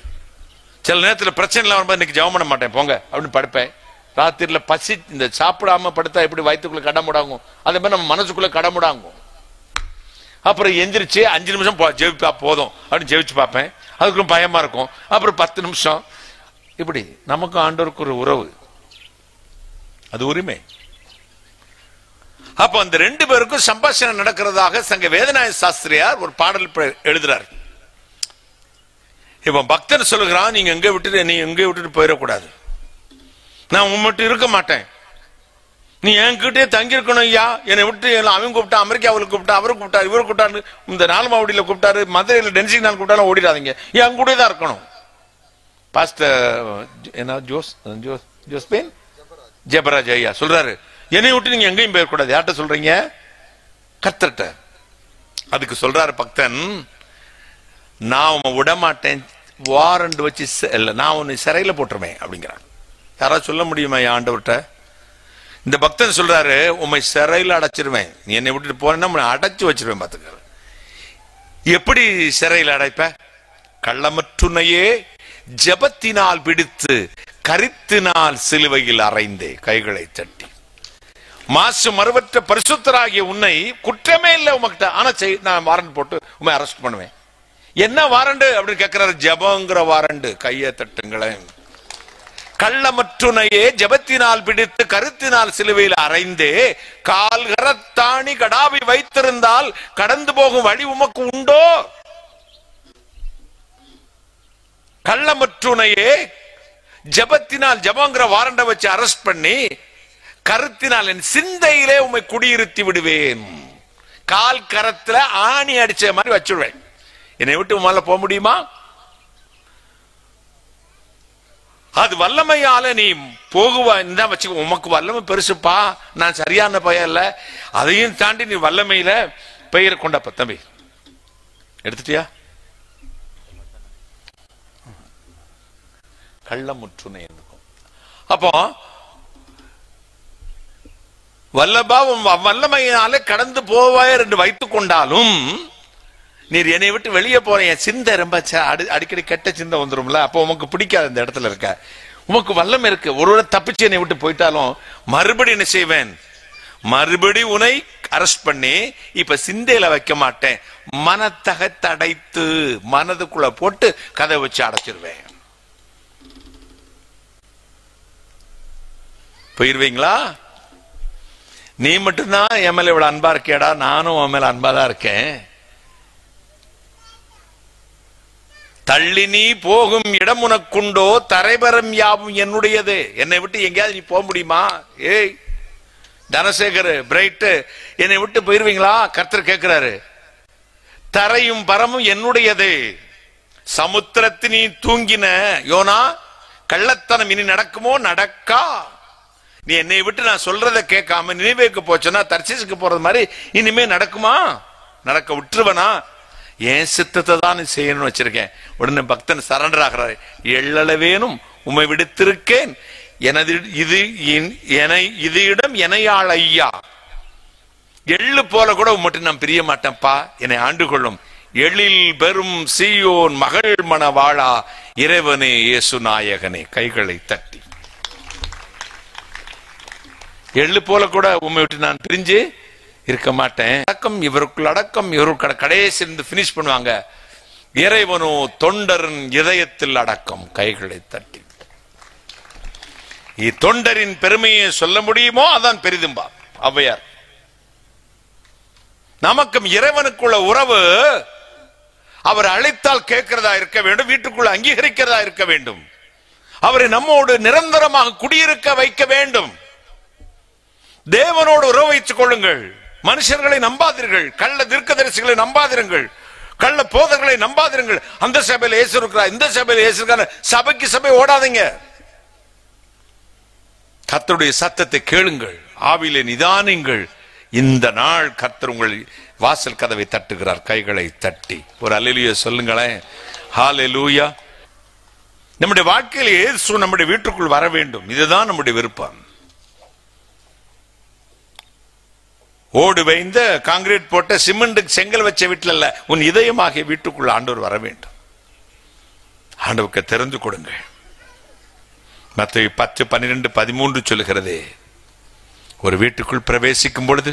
சில நேரத்தில் பிரச்சனை வரும்போது இன்னைக்கு ஜெபம் பண்ண மாட்டேன் போங்க அப்படின்னு படுப்பேன். ராத்திரில பசி இந்த சாப்பிடாம படுத்தா எப்படி வயிற்றுக்குள்ள கடமுடாங்கும், அதே மாதிரி நம்ம மனசுக்குள்ள கடமுடாங்கும். அப்புறம் எந்திரிச்சு 5 நிமிஷம் ஜெபிப்பா போதும் அப்படின்னு ஜெபிச்சு பார்ப்பேன். அதுக்குள்ள பயமா இருக்கும். அப்புறம் 10 நிமிஷம். இப்படி நமக்கும் ஆண்டவருக்கு ஒரு உறவு, அது உரிமை. அப்ப அந்த 2 பேருக்கும் சம்பாஷணை நடக்கிறதாக சங்க வேதநாயக சாஸ்திரியார் ஒரு பாடல் எழுதுறார். இப்ப பக்தன் சொல்லுகிறான், நீ எங்க விட்டுட்டு போயிடக்கூடாது, நான் உன் மட்டும் இருக்க மாட்டேன், நீ என்கிட்டே தங்கி இருக்கணும் ஐயா. என்னை விட்டு அவங்க கூப்பிட்டா, அமெரிக்காவில் கூப்பிட்டா, அவரு கூப்பிட்டாரு, இவரு கூப்பிட்டாரு, இந்த நாலுமாவடியில கூப்பிட்டாரு, மதுரையில் டென்சிங் நாள் கூப்பிட்டாலும் ஓடிடாதீங்க, என் கூட தான் இருக்கணும். ஜோஸ்பேன் ஜெபராஜ் ஐயா சொல்றாரு, என்னை விட்டு நீங்க எங்கேயும் போயிடக்கூடாது. யார்கிட்ட சொல்றீங்க? கர்த்தர்ட்ட. அதுக்கு சொல்றாரு பக்தன், நான் உன் விட மாட்டேன், வாரண்ட் வச்சு நான் உன்னை சிறையில போட்டுருவேன் அப்படிங்கிறான். யாராவது சொல்ல முடியுமா ஆண்டவர்கிட்ட? இந்த பக்தன் சொல்றாரு, உண்மை சிறையில் அடைச்சிருவேன், நீ என்னை விட்டுட்டு போறேன்னா அடைச்சு வச்சிருவேன். பாத்துக்க, எப்படி சிறையில் அடைப்ப? கள்ளமற்றுனையே ஜபத்தினால் பிடித்து கரித்தினால் சிலுவையில் அறைந்தே கைகளை தட்டி. மாசு மறுவற்ற பரிசுத்தராகிய உன்னை குற்றமே இல்லை உமக்கிட்ட, ஆனா நான் வாரண்ட் போட்டு உண்மை அரெஸ்ட் பண்ணுவேன். என்ன வாரண்டு அப்படின்னு கேட்கிறாரு. ஜபங்கிற வாரண்டு. கையை தட்டுங்களேன். கள்ளமற்றுனையே ஜபத்தினால் பிடித்து கருத்தினால் சிலுவையில் அறைந்தே கால்கரத்தாணி கடாவி வைத்திருந்தால் கடந்து போகும் வழி உமக்கு உண்டோ? கள்ளமற்றுனையே ஜபத்தினால், ஜபங்கிற வாரண்டை வச்சு அரெஸ்ட் பண்ணி, கருத்தினால் என் சிந்தையிலே உம்மை குடியிருத்தி விடுவேன். கால் கரத்துல ஆணி அடிச்ச மாதிரி வச்சுடுவேன். என்னை விட்டு உமால போக முடியுமா? அது வல்லமையால நீ போகுவா வச்சு, உமக்கு வல்லமை பெருசுப்பா, நான் சரியான பையன் இல்ல, அதையும் தாண்டி நீ வல்லமையில பெயரை கொண்டப்ப. தம்பி எடுத்துட்டியா? கள்ளமுற்றுனை இருக்கும். அப்போ வல்லமையினாலே கடந்து போவாயர் என்று வைத்துக் கொண்டாலும், நீர் என்னை விட்டு வெளியே போற, என் சிந்தை ரொம்ப அடிக்கடி கெட்ட சிந்தை வந்துரும்ல, அப்போ உமக்கு பிடிக்காது இந்த இடத்துல இருக்க. உமக்கு வல்லமை இருக்கு, ஒருவரை தப்பிச்சு என்னை விட்டு போயிட்டாலும் மறுபடி என்ன செய்வேன்? மறுபடி உன்னை அரெஸ்ட் பண்ணி இப்ப சிந்தையில வைக்க மாட்டேன், மனத்தகத்தடைத்து மனதுக்குள்ள போட்டு கதை வச்சு அடைச்சிருவேன். போயிருவீங்களா? நீ மட்டும்தான் என் மேல இவ்வளவு அன்பா இருக்கேடா, நானும் உன் மேல அன்பாதான் இருக்கேன். தள்ளி நீ போகும் இடம் உனக்குண்டோ, தரைபரம் யாவும் என்னுடையது. என்னை விட்டு எங்கேயாவது நீ போக முடியுமா? ஏய் தனசேகர் பிரைட், என்னை விட்டு போயிருவீங்களா? கர்த்தர் கேட்கிறாரு. தரையும் பரமும் என்னுடையது. சமுத்திரத்து நீ தூங்கின யோனா, கள்ளத்தனம் இனி நடக்குமோ? நடக்கா. நீ என்னை விட்டு நான் சொல்றதை கேட்காம நினைவேக்கு போச்சுன்னா தர்சீசுக்கு போறது மாதிரி இனிமே நடக்குமா? நடக்க விட்டுருவனா? என் சித்தத்தை தான் செய்யணும்னு வச்சிருக்கேன். உடனே பக்தன் சரண்டர் ஆகிறாரு. எள்ளளவேனும் உம்மை விடுத்திருக்கேன், எனது இது இடம் எனையாள் ஐயா. எள்ளு போல கூட உம்மட்டு நான் பிரிய மாட்டேன்ப்பா, என்னை ஆண்டு கொள்ளும். எழில் பெரும் சீயோன் மகள் மணவாளா, இறைவனே இயேசு நாயகனே. கைகளை தட்டி, எள்ளு போல கூட உண்மை விட்டு நான் பிரிஞ்சு இருக்க மாட்டேன். அடக்கம் இவருக்குள் அடக்கம், இவருக்கு கடைசி இருந்து பினிஷ் பண்ணுவாங்க. இறைவனோ தொண்டரின் இதயத்தில் அடக்கம். கைகளை தட்டி, தொண்டரின் பெருமையை சொல்ல முடியுமோ அதான் பெரிதும்பா ஔவையார். நமக்கும் இறைவனுக்குள்ள உறவு அவர் அழைத்தால் கேட்கிறதா இருக்க வேண்டும், வீட்டுக்குள்ள அங்கீகரிக்கிறதா இருக்க வேண்டும், அவரை நம்மோடு நிரந்தரமாக குடியிருக்க வைக்க வேண்டும். தேவனோடு உறவு வைத்துக் கொள்ளுங்கள். மனுஷர்களை நம்பாதீர்கள், கள்ள தீர்க்கதரிசிகளை நம்பாதிருங்கள், கள்ள போதர்களை நம்பாதிருங்கள். அந்த சபையில் இயேசு இருக்கிறார், இந்த சபையில் இயேசு இருக்கிறார், சபைக்கு சபை ஓடாதீங்க. கர்த்தருடைய சத்தத்தை கேளுங்கள், ஆவியிலே நிதானிங்கள். இந்த நாள் கர்த்தர் உங்கள் வாசல் கதவை தட்டுகிறார். கைகளை தட்டி ஒரு அல்லேலூயா சொல்லுங்களேன். ஹல்லேலூயா. நம்முடைய வாழ்க்கையில் இயேசு நம்முடைய வீட்டுக்குள் வர வேண்டும், இதுதான் நம்முடைய விருப்பம். ஓடு வைந்த காங்கிரீட் போட்ட சிமெண்ட் செங்கல் வச்ச வீட்டில் அல்ல, உன் இதயமாகிய வீட்டுக்குள்ள ஆண்டவர் வர வேண்டும். ஆண்டவருக்கு திறந்து கொடுங்க. மத்தேயு 10:12-13 சொல்லுகிறதே, ஒரு வீட்டுக்குள் பிரவேசிக்கும் பொழுது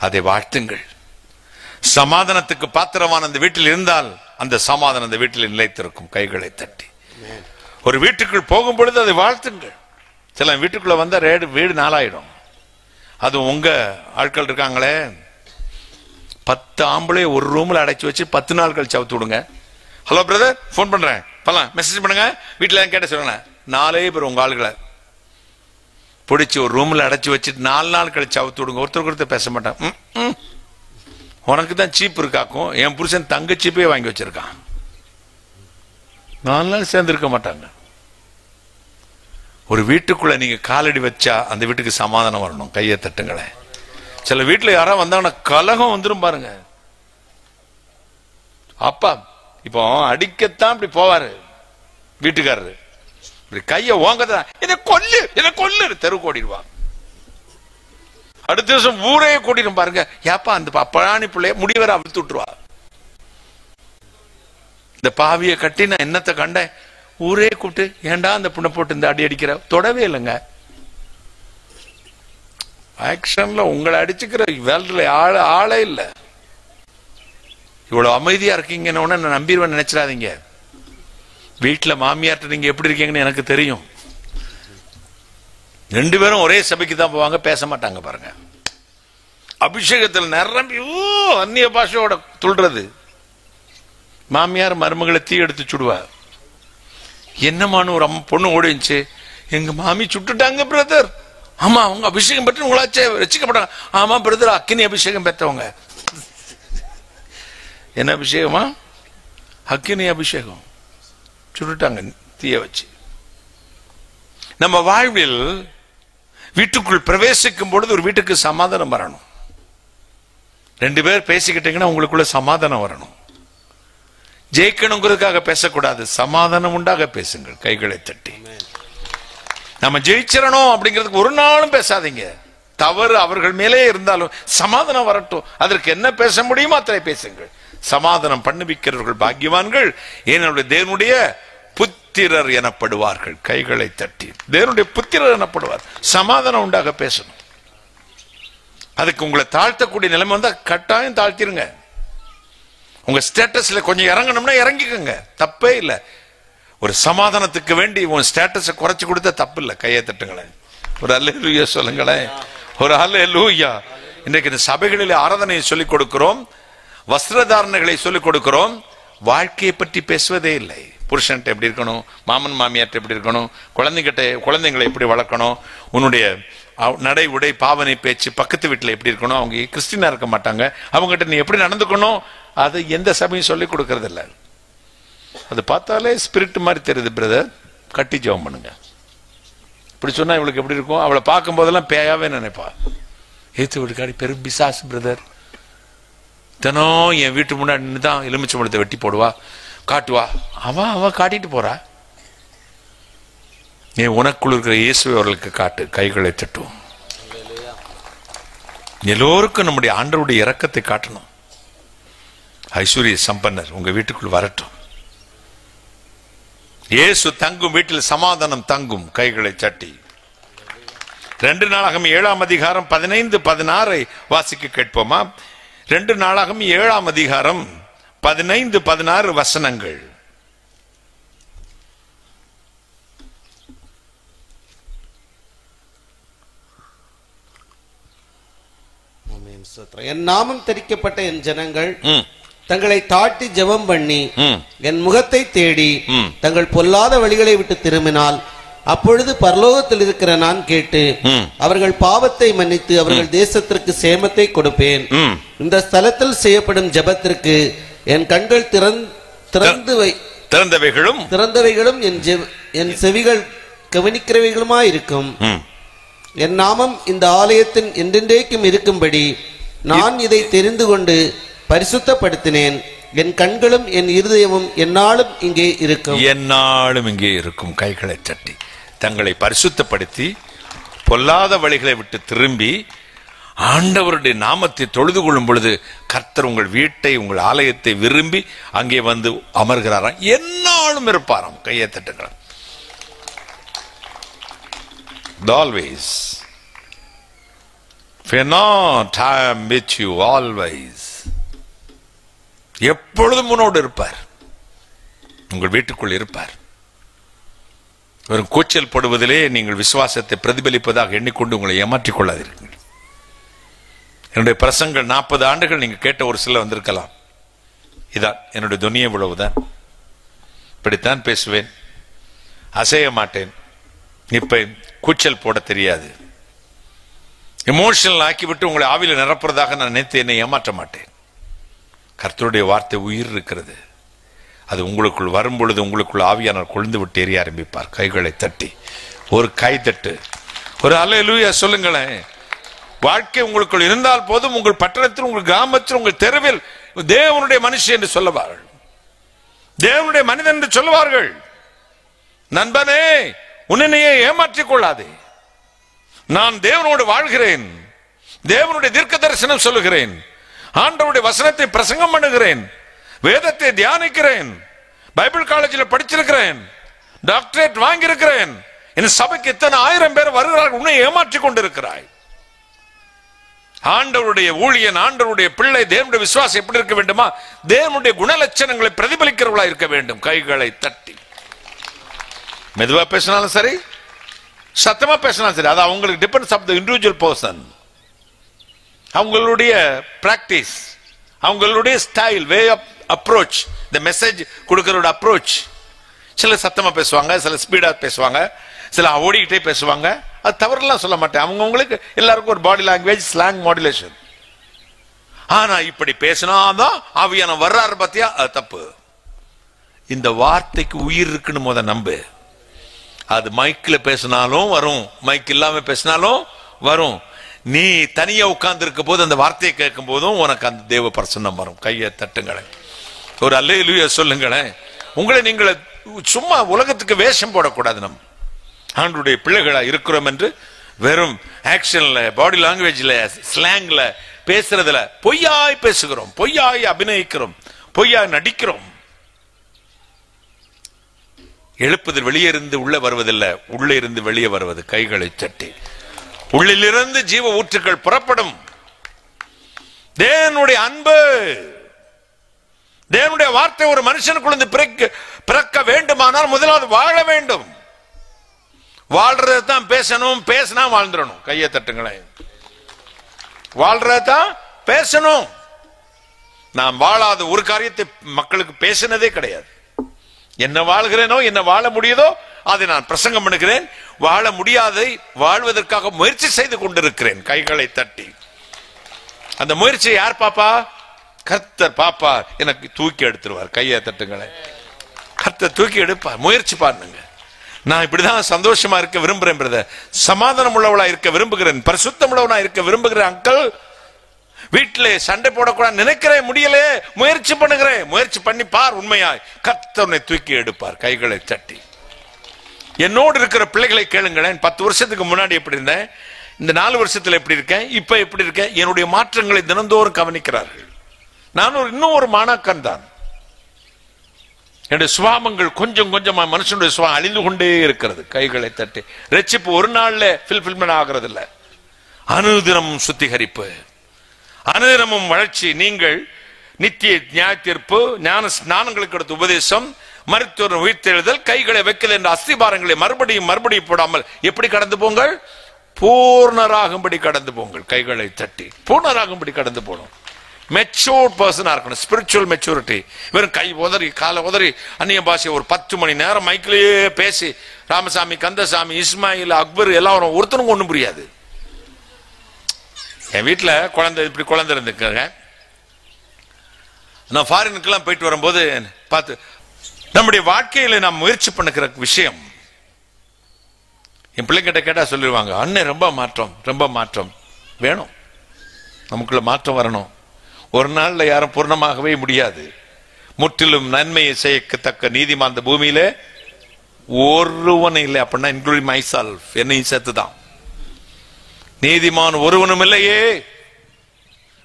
அதை வாழ்த்துங்கள். சமாதானத்துக்கு பாத்திரமான அந்த வீட்டில் இருந்தால் அந்த சமாதானம் அந்த வீட்டில் நிலைத்திருக்கும். கைகளை தட்டி ஒரு வீட்டுக்குள் போகும் பொழுது அதை வாழ்த்துங்கள். சில வீட்டுக்குள்ள வந்தா வீடு நாளாயிடும். அது உங்க ஆட்கள் இருக்காங்களே, 10 ஆம்பளை ஒரு ரூம்ல அடைச்சு வச்சு 10 நாள் கழிச்சு அவுத்து விடுங்க. ஹலோ பிரதர், போன் பண்றேன், பண்ணலாம், மெசேஜ் பண்ணுங்க, வீட்டுல கேட்ட சொல்லுங்க. 4 பேர் உங்க ஆளுகளை பிடிச்சி ஒரு ரூம்ல அடைச்சு வச்சுட்டு 4 நாள் கழிச்சு அவுத்து விடுங்க. ஒருத்தர் பேச மாட்டான். உனக்கு தான் சீப் இருக்காக்கும், என் புருஷன் தங்க சீப்பே வாங்கி வச்சிருக்கான். 4 நாள் சேர்ந்து இருக்க மாட்டாங்க. ஒரு வீட்டுக்குள்ள நீங்க காலடி வச்சா அந்த வீட்டுக்கு சமாதானம் வரணும். கையை தட்டுங்களேன். சில வீட்டுல யாரா வந்தாங்கன்னா கலகம் வந்துரும் பாருங்க. அப்பா இப்போ அடிக்கத்தான் இப்படி போவாரு வீட்டுக்காரரு, இப்படி கைய ஓங்கதான், என்ன கொல்லு தெரு ஓடிடுவா. அடுத்த வருஷம் ஊரே கூட்டிடும் பாருங்க. ஏப்பா அந்த பழானி பிள்ளைய முடிவரை அவிழ்த்து விட்டுருவா. இந்த பாவிய கட்டி நான் என்னத்தை கண்டேன், ஊரே கூப்பிட்டு ஏண்டா அந்த புண்ணை போட்டு இந்த அடி அடிக்கிற, தொடவே இல்லைங்க. ஆக்ஷன்ல உங்களை அடிச்சுக்கிற வேல்ல ஆளே இல்ல. இவ்வளவு அமைதியா இருக்கீங்கன்னு நான் நம்பிடுவேன் நினைச்சிடாதீங்க. வீட்டுல மாமியார்ட்ட நீங்க எப்படி இருக்கீங்கன்னு எனக்கு தெரியும். 2 பேரும் ஒரே சபைக்கு தான் போவாங்க, பேச மாட்டாங்க பாருங்க. அபிஷேகத்தில் நிரம்பி அந்நிய பாஷையோட துள்றது. மாமியார் மருமகளை தீ எடுத்து சுடுவா. என்னமானு ஒரு பொண்ணு ஓடிச்சு, எங்க மாமி சுட்டுட்டாங்க பிரதர். ஆமா, அவங்க அபிஷேகம் பெற்று உங்களாச்சே ரசிக்கப்பட்டாங்க. ஆமா பிரதர், அக்கினி அபிஷேகம் பெற்றவங்க. என்ன அபிஷேகமா? அக்கினி அபிஷேகம். சுட்டுட்டாங்க தீய வச்சு. நம்ம வாழ்வில் வீட்டுக்குள் பிரவேசிக்கும் பொழுது ஒரு வீட்டுக்கு சமாதானம் வரணும். 2 பேர் பேசிக்கிட்டீங்கன்னா உங்களுக்குள்ள சமாதானம் வரணும். ஜெயிக்கணுங்கிறதுக்காக பேசக்கூடாது, சமாதானம் உண்டாக பேசுங்கள். கைகளை தட்டி நம்ம ஜெயிச்சிடணும் அப்படிங்கிறதுக்கு ஒரு நாளும் பேசாதீங்க. தவறு அவர்கள் மேலே இருந்தாலும் சமாதானம் வரட்டும். அதற்கு என்ன பேச முடியுமோ அத்தனை பேசுங்கள். சமாதானம் பண்ணுவிக்கிறவர்கள் பாக்கியவான்கள், ஏனென்றால் தேவனுடைய புத்திரர் எனப்படுவார்கள். கைகளை தட்டி தேவனுடைய புத்திரர் எனப்படுவார். சமாதானம் உண்டாக பேசணும். அதுக்கு உங்களை தாழ்த்தக்கூடிய நிலைமை வந்தா கட்டாயம் தாழ்த்திருங்க. உங்க ஸ்டேட்டஸ்ல கொஞ்சம் இறங்கணும்னா இறங்கிக்கங்க, தப்பே இல்லை. ஒரு சமாதானத்துக்கு வேண்டி உன் ஸ்டேட்டஸை குறைச்சு கொடுத்தா தப்பு இல்லை. கையை தட்டுங்களேன். ஒரு அல்லேலூயா சொல்லுங்களேன். ஒரு அல்லேலூயா. இன்றைக்கு இந்த சபைகளில் ஆராதனையை சொல்லிக் கொடுக்கிறோம், வஸ்திரதாரணைகளை சொல்லிக் கொடுக்கிறோம். வாழ்க்கையை பற்றி பேசுவதே இல்லை. புருஷன்ட்ட எப்படி இருக்கணும், மாமன் மாமியார்ட்ட எப்படி இருக்கணும், குழந்தைங்களை எப்படி வளர்க்கணும், உன்னுடைய நடை உடை பாவனை பேச்சு பக்கத்து வீட்டில் எப்படி இருக்கணும், அவங்க கிறிஸ்டினா இருக்க மாட்டாங்க, அவங்ககிட்ட நீ எப்படி நடந்துக்கணும், அது எந்த சபையும் சொல்லிக் கொடுக்கறது இல்லை. அது பார்த்தாலே ஸ்பிரிட் மாதிரி தெரியுது. பிரதர், கட்டி ஜெபம் பண்ணுங்க. இப்படி சொன்னா இவளுக்கு எப்படி இருக்கும்? அவளை பார்க்கும் போதெல்லாம் பேயாவே நினைப்பா. ஏத்து வீட்டுக்காரி பெரும் பிசாசு பிரதர். தினம் என் வீட்டு முன்னாடி தான் எலுமிச்சை பழத்தை வெட்டி போடுவா, காட்டுவா. அவ காட்டிட்டு போறா. நீ உனக்குள் இருக்கிற இயேசுவை அவர்களுக்கு காட்டு. கைகளை தட்டுவோம். எல்லோருக்கும் நம்முடைய ஆண்டவருடைய இரக்கத்தை காட்டணும். ஐஸ்வர்ய சம்பன்னர் உங்க வீட்டுக்குள் வரட்டும். இயேசு தங்கும் வீட்டில் சமாதானம் தங்கும். கைகளை தட்டி 2 நாளாகமம் 7ஆம் அதிகாரம் 15-16 வாசிக்க கேட்போமா? 2 நாளாகமம் 7ஆம் அதிகாரம் 15-16 வசனங்கள். என் நாமம் தரிக்கப்பட்ட என் ஜனங்கள் தங்களை தாட்டி ஜெபம் பண்ணி என் முகத்தை தேடி தங்கள் பொல்லாத வழிகளை விட்டு திரும்பினால் அப்பொழுது பரலோகத்தில் இருக்கிற நான் கேட்டு அவர்கள் பாவத்தை மன்னித்து அவர்கள் தேசத்திற்கு சேமத்தை கொடுப்பேன். இந்த ஸ்தலத்தில் செய்யப்படும் ஜெபத்திற்கு என் கண்கள் திறந்தவைகளும் என் செவிகள் கவனிக்கிறவைகளுமாயிருக்கும். என் நாமம் இந்த ஆலயத்தின் என்றென்றைக்கும் இருக்கும்படி நான் இதை தெரிந்து கொண்டு பரிசுத்தப்படுத்தினேன். என் கண்களும் என் இருதயமும் என்னாலும் இங்கே இருக்கும். கைகளை தட்டி தங்களை பரிசுத்தப்படுத்தி பொல்லாத வழிகளை விட்டு திரும்பி ஆண்டவருடைய நாமத்தை தொழுது கொள்ளும் பொழுது கர்த்தர் உங்கள் வீட்டை, உங்கள் ஆலயத்தை விரும்பி அங்கே வந்து அமர்கிறாராம், என்னாலும் இருப்பாராம். கையை தட்டுகிறார். Always. Fear not, I am with you always. எப்பொழுதும் உன்னோடு இருப்பார், உங்கள் வீட்டுக்குள் இருப்பார். வெறும் கூச்சல் படுவதிலே நீங்கள் விசுவாசத்தை பிரதிபலிப்பதாக எண்ணிக்கொண்டு உங்களை ஏமாற்றிக் கொள்ளாதீர்கள். என்னுடைய பிரசங்கள் 40 ஆண்டுகள் நீங்க கேட்ட ஒரு சில வந்திருக்கலாம். இதான் என்னுடைய துணியை இவ்வளவுதான், இப்படித்தான் பேசுவேன், அசைய மாட்டேன், இப்ப கூச்சல் போட தெரியாது, எமோஷனல் ஆக்கிவிட்டு உங்களை ஆவில நிரப்புறதாக நான் நினைத்து என்னை ஏமாற்ற மாட்டேன். கர்த்தருடைய வார்த்தை உயிர் இருக்கிறது. அது உங்களுக்குள் வரும் பொழுது உங்களுக்குள் ஆவியானவர் கொழுந்து விட்டு எரிய ஆரம்பிப்பார். கைகளை தட்டி ஒரு கை தட்டு, ஒரு அல்லேலூயா சொல்லுங்களேன். வாழ்க்கை உங்களுக்குள் இருந்தால் போதும், உங்கள் பட்டணத்தில், உங்கள் கிராமத்தில், உங்கள் தெருவில் தேவனுடைய மனுஷன் என்று சொல்லுவார்கள், தேவனுடைய மனிதன் என்று சொல்லுவார்கள். நண்பனே, உன்னையே ஏமாற்றிக் கொள்ளாதே. நான் தேவனோடு வாழ்கிறேன், தேவனுடைய தீர்க்க தரிசனம் சொல்லுகிறேன், ஆண்டவருடைய வசனத்தை பிரசங்கம் பண்ணுகிறேன், வேதத்தை தியானிக்கிறேன், பைபிள் காலேஜில் படிச்சிருக்கிறேன், டாக்டரேட் வாங்கியிருக்கிறேன், என் சபைக்கு இத்தனை 1000 பேர் வருகிறார்கள், உன்னை ஏமாற்றிக் கொண்டிருக்கிறாய். ஆண்டவருடைய ஊழியன், ஆண்டவருடைய பிள்ளை, தேவனுடைய விசுவாசம் எப்படி இருக்க வேண்டுமா? தேவனுடைய குணலட்சணங்களை பிரதிபலிக்கிறவர்களா இருக்க வேண்டும். கைகளை தட்டி மெதுவா பேசினாலும் சரி, சத்தமா பேசினாலும் சரி, அது அவங்களுக்கு depends of the individual person. அவங்களுடைய பிராக்டிஸ், அவங்களுடைய style, way of approach, the message கொடுக்கறோட அப்ரோச். சில சத்தமா பேசுவாங்க, சில ஸ்பீடா பேசுவாங்க, சில ஓடிக்கிட்டே பேசுவாங்க. அது தவறுலாம் சொல்ல மாட்டேன், அவங்களுக்கு எல்லாருக்கும் ஒரு பாடி லாங்குவேஜ், ஸ்லாங் மாடுலேஷன். ஆனா இப்படி பேசினாதான் ஆவியான வர்றாரு பத்தியா, அது தப்பு. இந்த வார்த்தைக்கு உயிர் இருக்குன்னு முத நம்பு. அது மைக்கில் பேசினாலும் வரும், மைக் இல்லாம பேசினாலும் வரும். நீ தனியா உட்கார்ந்து இருக்க போது அந்த வார்த்தையை கேட்கும் போதும் உனக்கு அந்த தேவ பிரசன்னம் வரும். கையை தட்டுங்களேன், ஒரு அல்லேலூயா சொல்லுங்களேன். உங்களை நீங்கள் சும்மா உலகத்துக்கு வேஷம் போடக்கூடாது. நம் ஆண்டவருடைய பிள்ளைகளா இருக்கிறோம் என்று வெறும் ஆக்ஷன்ல, பாடி லாங்குவேஜ்ல, ஸ்லாங்ல, பேசுறதுல பொய்யாய் பேசுகிறோம், பொய்யாய் அபிநயிக்கிறோம், பொய்யாய் நடிக்கிறோம். எழுப்புதல் வெளியே இருந்து உள்ள வருவதில்லை, உள்ளே இருந்து வெளியே வருவது. கைகளை தட்டி உள்ளிலிருந்து ஜீவ ஊற்றுக்கள் புறப்படும். தேவனுடைய அன்பு, தேவனுடைய வார்த்தை ஒரு மனுஷனுக்குள்ள பிறக்க வேண்டுமானால் முதலாவது வாழ வேண்டும். வாழ்றதான் பேசணும், பேசினா வாழ்ந்துடணும். கையை தட்டுங்களேன். வாழ்றதான் பேசணும். நான் வாழாத ஒரு காரியத்தை மக்களுக்கு பேசினதே கிடையாது. என்ன வாழ்கிறேனோ, என்ன வாழ முடியுதோ அதை நான் பிரசங்கம் பண்ணுகிறேன். வாழ முடியாதை வாழ்வதற்காக முயற்சி செய்து கொண்டிருக்கிறேன். கைகளை தட்டி அந்த முயற்சியை யார் பாப்பா? கர்த்தர் பாப்பா, எனக்கு தூக்கி எடுத்துருவார். கையை தட்டுங்களேன். கர்த்தர் தூக்கி எடுப்பார். முயற்சி பாருங்க. நான் இப்படிதான் சந்தோஷமா இருக்க விரும்புறேன் பிரதர், சமாதானம் உள்ளவளா இருக்க விரும்புகிறேன், பரிசுத்தம் உள்ளவனா இருக்க விரும்புகிறேன் அங்கிள். வீட்டிலே சண்டை போடக்கூடாது நினைக்கிறேன், முடியலே, முயற்சி பண்ணுகிறேன். முயற்சி பண்ணி பார், உண்மையாய் கர்த்தர் தூக்கி எடுப்பார். கைகளை தட்டி என்னோடு இருக்கிற பிள்ளைகளை கேளுங்களேன். 10 வருஷத்துக்கு முன்னாடி எப்படி இருந்தேன், இந்த 4 வருஷத்துல எப்படி இருக்கேன், இப்ப எப்படி இருக்கேன், என்னுடைய மாற்றங்களை தினந்தோறும் கவனிக்கிறார்கள். நான் இன்னும் ஒரு மாணாக்கன் தான். என்னுடைய சுவாபங்கள் கொஞ்சம் கொஞ்சமா மனுஷனுடைய சுவாபம் அழிந்து கொண்டே இருக்கிறது. கைகளை தட்டி ரட்சிப்பு ஒரு நாள்ல ஃபில்ஃபில்மென்ட் ஆகிறது இல்ல, அனுதினமும் சுத்திகரிப்பு, அனுதினமும் வளர்ச்சி. நீங்கள் நித்திய நியாய தீர்ப்பு, ஞான ஸ்நானங்களுக்கு அடுத்த உபதேசம், மருத்துவ உயிர்த்தெழுதல், கைகளை வைக்கல் என்ற அஸ்திபாரங்களை மறுபடியும் மறுபடியும் போடாமல் எப்படி கடந்து போங்கள்? பூர்ணராகும்படி கடந்து போங்கள். கைகளை தட்டி பூர்ணராகும்படி கடந்து போகணும். மெச்சூர்ட் பர்சனா இருக்கணும். Spiritual maturity. வெறும் கை உதறி காலை உதறி அந்நிய பாஷை ஒரு 10 மணி நேரம் மைக்கிலேயே பேசி ராமசாமி, கந்தசாமி, இஸ்மாயில், அக்பர் எல்லாரும் ஒருத்தனுக்கும் ஒண்ணும் புரியாது. என் வீட்டுல குழந்தை இப்படி குழந்தை இருந்துக்காங்க. நான் ஃபாரினுக்கெல்லாம் போயிட்டு வரும்போது பார்த்து, நம்முடைய வாழ்க்கையில நாம் முயற்சி பண்ணுகிற விஷயம் என் பிள்ளைங்கிட்ட கேட்டா சொல்லிடுவாங்க, அண்ணன் ரொம்ப மாற்றம், ரொம்ப மாற்றம் வேணும், நமக்குள்ள மாற்றம் வரணும். ஒரு நாள்ல யாரும் பூர்ணமாகவே முடியாது. முற்றிலும் நன்மையை செய்யத்தக்க நீதிமான் அந்த பூமியில ஒருவன் இல்லை. அப்படின்னா இன்க்ளூடிங் மை செல்ஃப், என்னையும் சேர்த்துதான். நீதிமான் ஒருவனும் இல்லையே,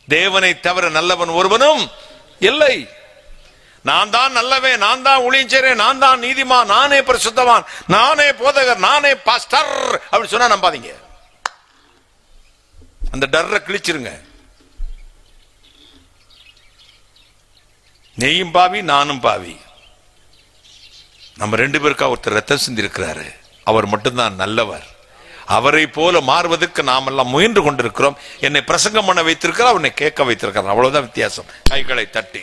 தேவனை தவிர நல்லவன் ஒருவனும் இல்லை. நான் தான் நல்லவன், நான் தான் ஊழியம் செய்றேன், நான் தான் நீதிமான், நானே பரிசுத்தவான், நானே போதகர், நானே பாஸ்டர் அப்படி சொன்னா நம்பாதீங்க. அந்த டர்ரை கிழிச்சிருங்க. நீயும் பாவி, நானும் பாவி. நம்ம 2 பேருக்கா ஒருத்தர் ரத்தம் சிந்திருக்கிறாரு. அவர் மட்டும்தான் நல்லவர். அவரை போல மாறுவதற்கு நாம் எல்லாம் முயன்று கொண்டிருக்கிறோம். என்னை பிரசங்கம் பண்ண வைத்திருக்கிறார், அவனை கேட்க வைத்திருக்கிறார். அவ்வளவுதான் வித்தியாசம். கைகளை தட்டி,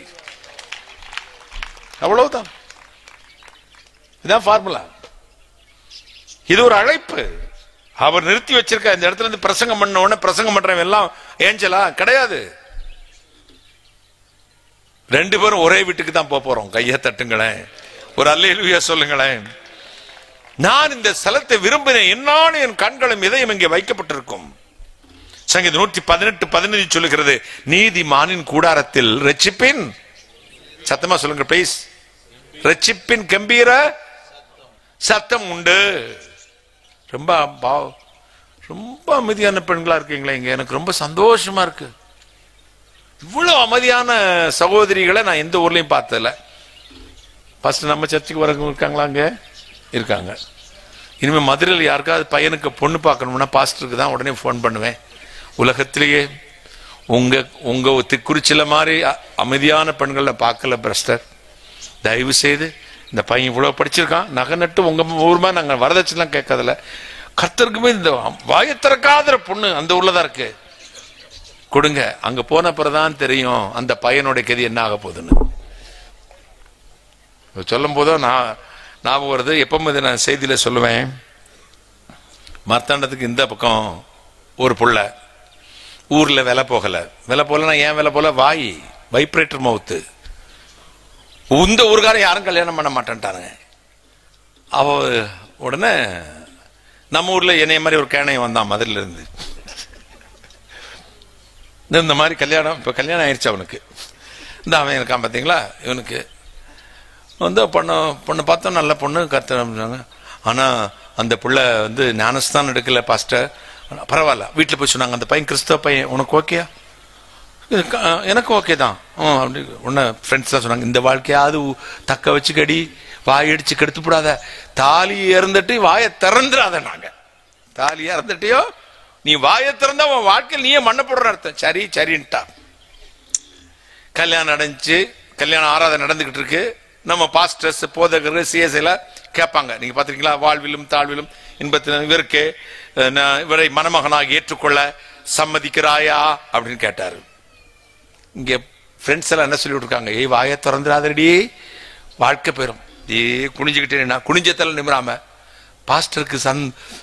அவ்வளவுதான். இதுதான் ஃபார்முலா. இது ஒரு அழைப்பு. அவர் நிறுத்தி வச்சிருக்க இந்த இடத்துல இருந்து பிரசங்கம் பண்ண உடனே பிரசங்கம் பண்றவன் எல்லாம் ஏஞ்சலா கிடையாது. 2 பேரும் ஒரே வீட்டுக்கு தான் போறோம். கையை தட்டுங்களேன், ஒரு அல்லேலூயா சொல்லுங்களேன். நான் இந்த ஸ்தலத்தை விரும்பினேன், என்னாலும் என் கண்களும் இதயம் இங்கே வைக்கப்பட்டிருக்கும். சங்கீதம் 118:15 சொல்லுகிறது, நீதிமானின் கூடாரத்தில் ரட்சிப்பின், சத்தமா சொல்லுங்க பிளீஸ், ரட்சிப்பின் கம்பீர சத்தம் உண்டு. ரொம்ப ரொம்ப அமைதியான பெண்களா இருக்கீங்களா இங்க? எனக்கு ரொம்ப சந்தோஷமா இருக்கு. இவ்வளவு அமைதியான சகோதரிகளை நான் எந்த ஊர்லயும் பார்த்ததில்ல. ஃபர்ஸ்ட் நம்ம சர்ச்சுக்கு வரவங்க இருக்காங்களா? அங்க இருக்காங்க. இனிமே மதுரையில் யாருக்காவது பையனுக்கு பொண்ணு பார்க்கணும்னா பாஸ்டருக்கு தான் உடனே போன் பண்ணுவேன். உலகத்திலேயே உங்க திருக்குறிச்சில மாதிரி அமைதியான பெண்களை பார்க்கல பிரஸ்டர். தயவு செய்து இந்த பையன் இவ்வளவு படிச்சிருக்கான், நகை நட்டு உங்க ஊர்மா நாங்க வரதட்சணை கேட்கறதில்ல. கர்த்தருக்குமே இந்த வாயத்திறக்காத பொண்ணு அந்த ஊர்ல தான் இருக்கு, கொடுங்க. அங்க போன பிறதான் தெரியும் அந்த பையனுடைய கதி என்ன ஆக போகுதுன்னு. சொல்லும் போதும் ஞாபகம் வருது. எப்பவுமே நான் செய்தியில சொல்லுவேன். மர்த்தாண்டத்துக்கு இந்த பக்கம் ஒரு புள்ள ஊர்ல விலை போகலன்னா ஏன் விலை போல? வாய் வைப்ரேட்டர் மவுத்து. இந்த ஊருக்கார யாரும் கல்யாணம் பண்ண மாட்டேன்ட்டானுங்க. அவ உடனே நம்ம ஊர்ல என்னைய மாதிரி ஒரு கேணையம் வந்தான் மதுரையில இருந்து. இந்த மாதிரி கல்யாணம், இப்ப கல்யாணம் ஆயிடுச்சு அவனுக்கு. இந்த அவன் இருக்கான் பாத்தீங்களா, இவனுக்கு வந்து பொண்ணு பார்த்தோம், நல்ல பொண்ணு கத்துறாங்க. ஆனா அந்த புள்ள வந்து ஞானஸ்தானம் எடுக்கல பாஸ்டர். பரவாயில்ல, வீட்டுல போய் சொன்னாங்க, அந்த பையன் கிறிஸ்தவ பையன், உனக்கு ஓகேயா? எனக்கு ஓகே தான். அப்படி உன்ன ஃப்ரெண்ட்ஸ் தான் சொன்னாங்க, இந்த வாழ்க்கையாவது தக்க வச்சுக்கடி, வாய் அடிச்சு கெடுத்து போடாத, தாலி இறந்துட்டு வாயை திறந்துடாத. நாங்க தாலி இறந்துட்டியோ நீ வாயை திறந்தா உன் வாழ்க்கையில் நீயே மண்ண போடுற அர்த்தம். சரி சரின்ட்டா. கல்யாணம் அடைஞ்சு கல்யாணம் ஆராதனை நடந்துகிட்டு இருக்கு. நம்ம பாஸ்டர்ஸ் போதகர் சிஎஸ்ஐல கேட்பாங்க, நீங்க பாத்திருக்கீங்களா, வாழ்விலும் தாழ்விலும் இன்பத்திலும் இவருக்கு இவரை மணமகனாக ஏற்றுக்கொள்ள சம்மதிக்கிறாயா அப்படின்னு கேட்டாரு. இங்க ஃப்ரெண்ட்ஸ் எல்லாம் என்ன சொல்லி விட்டுருக்காங்க, ஏய் வாயை திறந்துடாதடி, வாழ்க்கை போயிடும். குனிஞ்சுக்கிட்டே குனிஞ்சத்தெல்லாம் நிமிராம. பாஸ்டருக்கு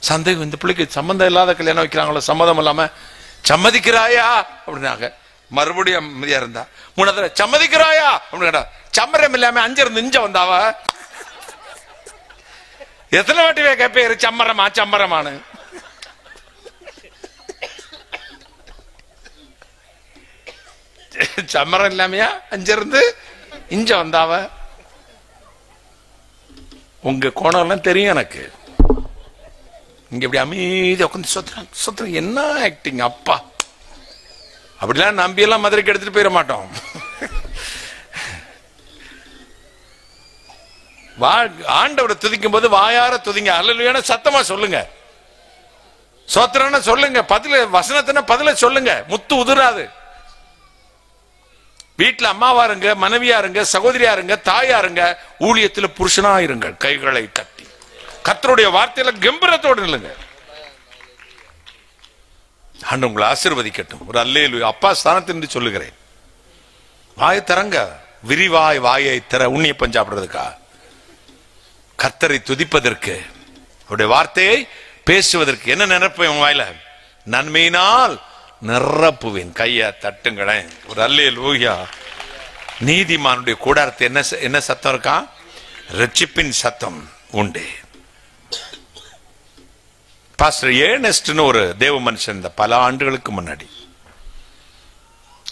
சந்தேகம், இந்த பிள்ளைக்கு சம்மந்தம் இல்லாத கல்யாணம் வைக்கிறாங்களோ, சம்மதம் இல்லாம சம்மதிக்கிறாயா அப்படின்னாங்க. மறுபடியும் அமைதியா இருந்தா. 3வது சம்மதிக்கிறாயா அப்படின்னு கேட்டா, சம்மரம் இல்லாம 5 இருந்து இஞ்ச வந்தாவ. எத்தனை வாட்டி கேட்பேரு சம்மரமா சம்மரமானு. சம்மரம் இல்லாமையா 5 இருந்து இஞ்ச வந்தாவ. உங்க கோணம் எல்லாம் தெரியும் எனக்கு. இங்க இப்படி அமைதியா உட்காந்து சொத்துறேன் என்ன ஆக்டிங் அப்பா. அப்படிலாம் நம்பி எல்லாம் மதுரைக்கு எடுத்துட்டு போயிட மாட்டோம். ஆண்டவரை துதிக்கும் போது வாயார துதிங்க, அல்லேலூயா சத்தமா சொல்லுங்க, சோத்திரம்னா சொல்லுங்க, பதில வசனத்தின பதில சொல்லுங்க, முத்து உதிராது. வீட்டுல அம்மாவா இருங்க, மனைவியா இருங்க, சகோதரியா இருங்க, தாயா இருங்க, ஊழியத்துல புருஷனா இருங்க. கைகளை தட்டி கர்த்தருடைய வார்த்தையில கம்பீரத்தோடு நில்லுங்க. ஆண்டவர் உங்களை ஆசீர்வதிக்கட்டும். ஒரு அல்லேலூயா. அப்பா ஸ்தானத்திலிருந்து சொல்லுகிறேன், வாயை திறங்க, விரிவாய் வாயை திற. உண்ணியப்பம் சாப்பிடுறதுக்கா? கர்த்தரை துதிப்பதற்கு, அவருடைய வார்த்தையை பேசுவதற்கு. என்ன நிரப்புவேன் உன் வாயில? நன்மையினால் நிரப்புவேன். கைய தட்டுங்களேன். ஒரு அல்லேலூயா. நீதிமானுடைய கூடாரத்தை என்ன சத்தம் இருக்கா? ரட்சிப்பின் சத்தம் உண்டு. பாஸ்டர் ஏர்னஸ்ட்னு ஒரு தேவ மனுஷன், இந்த பல ஆண்டுகளுக்கு முன்னாடி,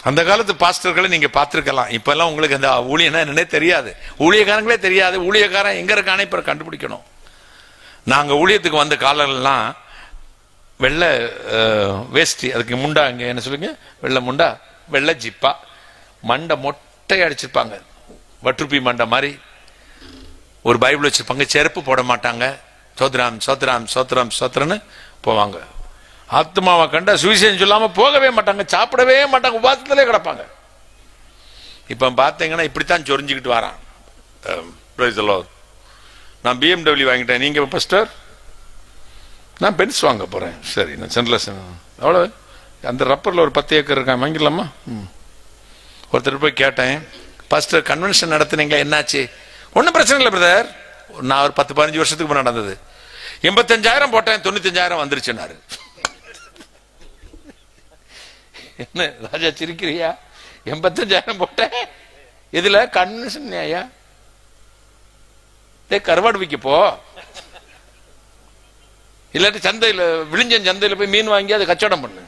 அந்த காலத்து பாஸ்டர்களை நீங்க பார்த்திருக்கலாம். இப்ப எல்லாம் உங்களுக்கு அந்த ஊழியனா என்னன்னே தெரியாது, ஊழியக்காரங்களே தெரியாது. ஊழியக்காரன் எங்க இருக்கானே இப்ப கண்டுபிடிக்கணும். நாங்க ஊழியத்துக்கு வந்த காலங்கள்லாம் வெள்ளை வேஷ்டி, அதுக்கு முண்டா, இங்க என்ன சொல்லுங்க, வெள்ளை முண்டா, வெள்ளை ஜிப்பா, மண்டை மொட்டை அடிச்சிருப்பாங்க, வட்டுப்பி மண்டை மாதிரி. ஒரு பைபிள் வச்சிருப்பாங்க, செருப்பு போட மாட்டாங்க, சோத்ராம் சோத்ராம் சோத்ராம் சோத்ரன்னு போவாங்க. ஆத்மாவை கண்டா சுவிசேஷம் சொல்லாம போகவே மாட்டாங்க, சாப்பிடவே மாட்டாங்க, உபாசத்திலே கிடப்பாங்க. இப்ப பாத்தீங்கன்னா இப்படித்தான் சொரிஞ்சுக்கிட்டு வரான். நான் BMW வாங்கிட்டேன், நீங்க பஸ்டர் நான் பென்ஸ் வாங்க போறேன். சரி, நான் சென்ட்ரல் அவ்வளவு அந்த ரப்பர்ல ஒரு 10 ஏக்கர் இருக்கான், வாங்கிடலாமா? ஒருத்தர் போய் கேட்டேன், பாஸ்டர் கன்வென்ஷன் நடத்துனீங்களா, என்னாச்சு? ஒன்றும் பிரச்சனை இல்லை பிரதர், நான் ஒரு 10-15 வருஷத்துக்கு முன்னாடி நடந்தது. 85,000 போட்டேன், 95,000 வந்துருச்சுன்னாரு. என்ன ராஜா சிரிக்கிறியா? 85,000 போட்டேன், இதுல கன்வென்ஷன் ஐயா கருவாடு விற்க போ, இல்லாட்டி சந்தையில் விழிஞ்சன் சந்தையில் போய் மீன் வாங்கி அதை கச்சவடம் பண்ணு.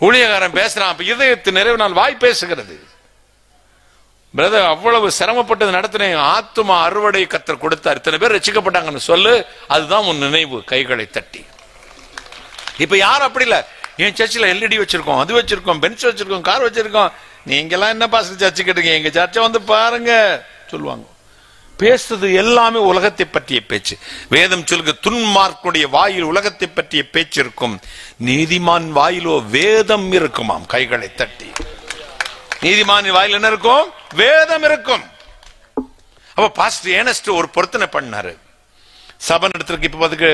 ஊழியக்காரன் பேசுறான், அப்ப இதயத்து நிறைவு நாள் வாய் பேசுகிறது. பிரதர், அவ்வளவு சிரமப்பட்டது நடத்தினேன், ஆத்துமா அறுவடை கத்தர் கொடுத்தார், இத்தனை பேர் ரசிக்கப்பட்டாங்கன்னு சொல்லு, அதுதான் உன் நினைவு. கைகளை தட்டி. இப்ப யாரும் அப்படி இல்ல, என் சர்ச்சில் LED வச்சிருக்கோம், அது வச்சிருக்கோம், பென்ச் வச்சிருக்கோம், கார் வச்சிருக்கோம், நீங்க எல்லாம் என்ன பாஸ்டர் சர்ச்சு கேட்டீங்க, எங்க சர்ச்சை வந்து பாருங்க சொல்லுவாங்க. பேசுறது எல்லாமே உலகத்தை பற்றிய பேச்சு. வேதம் சொல்லுங்க, துன்மார்க்குடைய வாயில் உலகத்தை பற்றிய பேச்சு இருக்கும், நீதிமான் வாயிலோ வேதம் இருக்குமாம். கைகளை தட்டி. நீதிமான் வாயில் என்ன இருக்கும்? வேதம் இருக்கும். அப்ப பாஸ்டர் ஏனஸ்ட் ஒரு பொருத்தனை பண்ணாரு, சபை நடத்துறதுக்கு. இப்ப அதுக்கு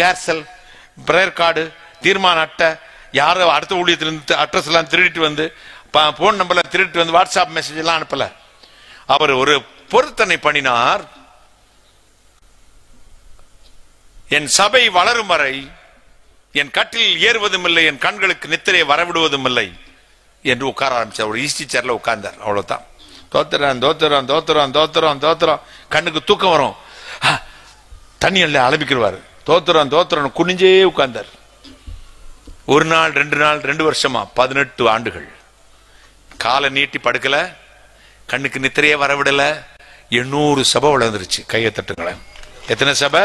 கேர்சல், பிரேயர் கார்டு, தீர்மான அட்டை, யாரோ அடுத்த ஊழியத்திலிருந்து அட்ரஸ் எல்லாம் திருடிட்டு வந்து, போன் நம்பர்ல திருடிட்டு வந்து, வாட்ஸ்அப் மெசேஜ் எல்லாம் அனுப்பல. அவர் ஒரு பொருத்தனை பண்ணினார், என் சபை வளரும் வரை என் கட்டில் ஏறுவதும் இல்லை, என் கண்களுக்கு நித்திரையை வரவிடுவதும் இல்லை என்று உட்கார ஆரம்பிச்சார். ஒரு ஈஸ்டி சேர்ல உட்கார்ந்தார், அவ்வளவுதான். தோத்திரம் தோத்திரம் தோத்திரம் தோத்திரம் தோத்திரம், கண்ணுக்கு தூக்கம் வரும், தண்ணி அல்ல அலம்பிக்கிடுவார். தோத்திரம் தோத்திரம் குனிஞ்சே உட்கார்ந்தார். ஒரு நாள், 2 நாள், 2 வருஷமா, 18 ஆண்டுகள். காலை நீட்டி படுக்கல, கண்ணுக்கு நித்திரையே வரவிடல. 800 சபை வளர்ந்துருச்சு. கையை தட்டுங்களேன். எத்தனை சபை?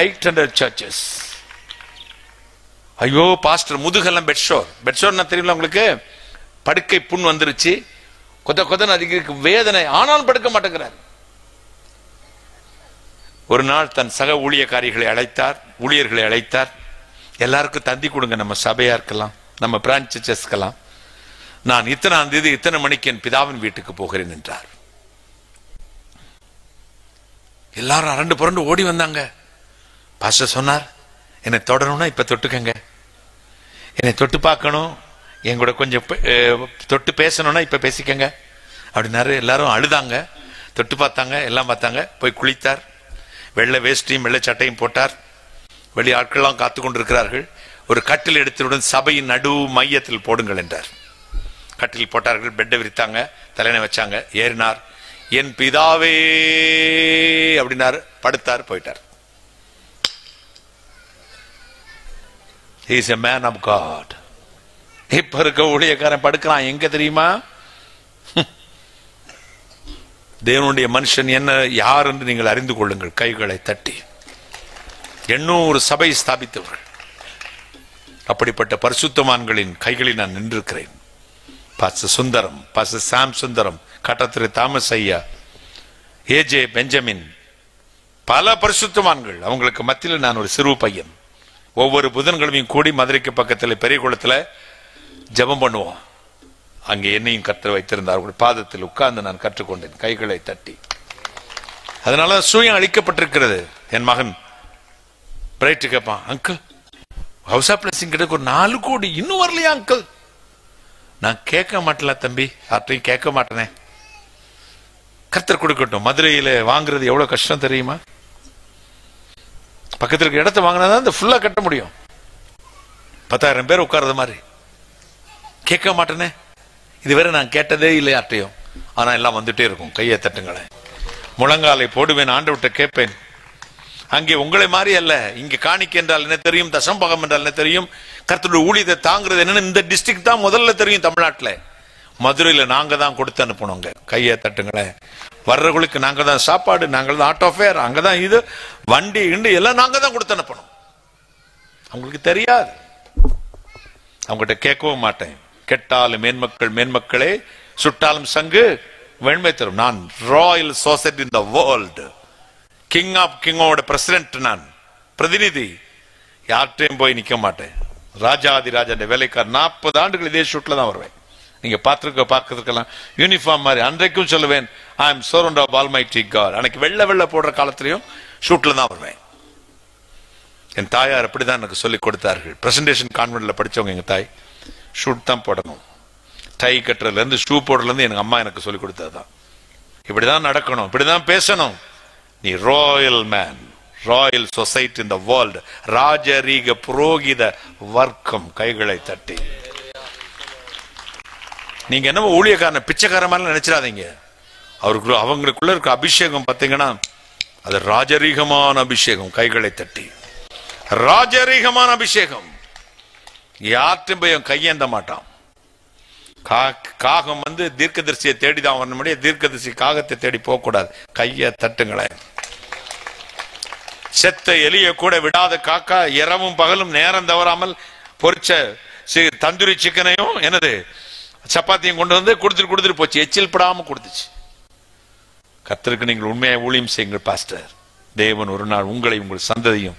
800 churches. ஐயோ பாஸ்டர், முதுகெல்லாம் பெட்ஷோர். பெட்ஷோர்னா தெரியல உங்களுக்கு? படுக்கை புண் வந்துருச்சு, கொத கொதன்னு அதிக வேதனை, ஆனாலும் படுக்க மாட்டேங்கிறார். ஒரு நாள் தன் சக ஊழியர்களை அழைத்தார். எல்லாருக்கும் தந்தி கொடுங்க, நம்ம சபையா இருக்கலாம், நம்ம பிரான்ச் சர்ச்சஸ்க்கெல்லாம். நான் இத்தனாம் தேதி இத்தனை மணிக்கு என் பிதாவின் வீட்டுக்கு போகிறேன் என்றார். எல்லாரும் அரண்டு புரண்டு ஓடி வந்தாங்க. பாஸ்டர் சொன்னார், என்னை தொடரணும்னா இப்ப தொட்டுக்கங்க, என்னை தொட்டு பார்க்கணும், என் கூட கொஞ்சம் தொட்டு பேசணும்னா இப்ப பேசிக்கங்க அப்படின்னாரு. எல்லாரும் அழுதாங்க, தொட்டு பார்த்தாங்க, எல்லாம் பார்த்தாங்க. போய் குளித்தார், வெள்ளை வேஷ்டியும் வெள்ளை சட்டையும் போட்டார். வெளி ஆட்கள்லாம் காத்து கொண்டிருக்கிறார்கள். ஒரு கட்டில் எடுத்துடன் சபையின் நடு மையத்தில் போடுங்கள் என்றார். கட்டில் போட்டார்கள், பெட்டை விரித்தாங்க, தலையணை வச்சாங்க, ஏறினார். என் பிதாவே அப்படின்னாரு, படுத்தார், போயிட்டார். He is a man of God. இப்ப இருக்க ஊழியக்காரன் படுக்கிறான் எங்க தெரியுமா? தேவனுடைய மனுஷன் என்ன யார் என்று நீங்கள் அறிந்து கொள்ளுங்கள். கைகளை தட்டி. 800 சபை ஸ்தாபித்தவர்கள். அப்படிப்பட்ட பரிசுத்தவான்களின் கைகளில் நான் நின்றிருக்கிறேன். பாஸ்டர் சுந்தரம், பாஸ்டர் சாம் சுந்தரம், கட்டத்திரு தாமஸ் ஐயா, ஏஜே பெஞ்சமின், பல பரிசுத்தவான்கள். அவங்களுக்கு மத்தியில் நான் ஒரு சிறு பையன். ஒவ்வொரு புதன்கிழமையும் கூடி மதுரைக்கு பக்கத்தில் பெரிய குளத்தில் ஜெபம் பண்ணுவோம். அங்கே என்னையும் கர்த்தர் வைத்திருந்தார். அவர்கள் பாதத்தில் உட்கார்ந்து நான் கற்றுக்கொண்டேன். கைகளை தட்டி. அதனால சுயம் அளிக்கப்பட்டிருக்கிறது. என் மகன் பிரைட் கேட்பான், அங்கிள் ஹவுஸ் ஆஃப் பிளஸிங் கிட்ட ஒரு 4 கோடி இன்னும் வரலையா அங்கிள்? நான் கேட்க மாட்டல தம்பி, யார்ட்டையும் கேட்க மாட்டேனே, கர்த்தர் கொடுக்கட்டும். மதுரையில வாங்குறது எவ்வளவு கஷ்டம் தெரியுமா? பக்கத்தில் இருக்க இடத்த வாங்கினாதான் இந்த ஃபுல்லா கட்ட முடியும். 10,000 பேர் உட்கார்றது மாதிரி. கேட்க மாட்டேனே, இதுவரை நான் கேட்டதே இல்லை யார்ட்டையும். ஆனா எல்லாம் வந்துட்டே இருக்கும். கையை தட்டுங்களேன். முழங்காலை போடுவேன், ஆண்டவர்கிட்ட கேட்பேன். அங்கே உங்களை மாதிரி அல்ல. இங்க காணிக்கை என்றால் என்ன தெரியும், தசம்பகம் என்றால் என்ன தெரியும், கர்த்தருடைய ஊழியத்தை தாங்கிறது என்னன்னு இந்த டிஸ்ட்ரிக்ட் தான் முதல்ல தெரியும் தமிழ்நாட்டில். மதுரையில் நாங்க தான் கொடுத்து அனுப்பணுங்க. கையை தட்டுங்களேன். வர்றவங்களுக்கு நாங்க தான் சாப்பாடு, நாங்கள் தான் ஆட்டோ ஃபேர், அங்கதான் இது வண்டி இண்டு எல்லாம் நாங்க தான் கொடுத்து அனுப்பணும். அவங்களுக்கு தெரியாது. அவங்ககிட்ட கேட்கவும் மாட்டேன். கெட்டாலும் மேன்மக்களே, சுட்டாலும் சங்கு வெண்மை தரும். நான் royal society in the world, கிங்கோட பிரசிடென்ட், நான் பிரதிநிதி. யார்கிட்டையும் போய் நிக்க மாட்டேன். ராஜாதி ராஜா வேலைக்கார். 40 ஆண்டுகள் இதே ஷூட்ல தான் வருவேன். நீங்க பார்க்கறதுக்கெல்லாம் யூனிஃபார்ம் மாதிரி. அன்றைக்கும் சொல்லுவேன், I am surrounded of almighty God. அன்னைக்கு வெள்ள போடுற காலத்திலையும் ஷூட்ல தான் வருவேன். என் தாயார் அப்படிதான் எனக்கு சொல்லிக் கொடுத்தார்கள். பிரசன்டேஷன் கான்வென்ட்ல படிச்சவங்க எங்க தாய். ஷூட் தான் போடணும். டை கட்டுறதுல இருந்து ஷூ போடுறதுல இருந்து எங்க அம்மா எனக்கு சொல்லிக் கொடுத்ததுதான். இப்படிதான் நடக்கணும், இப்படிதான் பேசணும். நீ Royal man, Royal society in the world, ராஜரீக புரோகித வர்க்கம். கைகளை தட்டி. நீங்க என்ன ஊழியக்காரன பிச்சைக்கார மாதிரி நினைச்சிடாதீங்க. அவங்களுக்குள்ள இருக்க அபிஷேகம் பாத்தீங்கன்னா அது ராஜரீகமான அபிஷேகம். கைகளை தட்டி. ராஜரீகமான அபிஷேகம். யார்ட்டும் போய் கையேந்த மாட்டான். காகம் தீர்க்கதரிசியை தேடிதான் வரணும். தீர்க்கதரிசி காகத்தை தேடி போக கூடாது. கைய தட்டுங்களேன். செத்த எலிய கூட விடாத காக்கா இரவும் பகலும் நேரம் தவறாமல் பொரிச்ச தந்தூரி சிக்கனையும் சப்பாத்தியும் கொண்டு வந்து கொடுத்துட்டு போச்சு. எச்சில் படாம கொடுத்துச்சு. கர்த்தருக்கு நீங்கள் உண்மையை ஊழியம் செய்யுங்கள் பாஸ்டர். தேவன் ஒரு நாள் உங்களை உங்கள் சந்ததியும்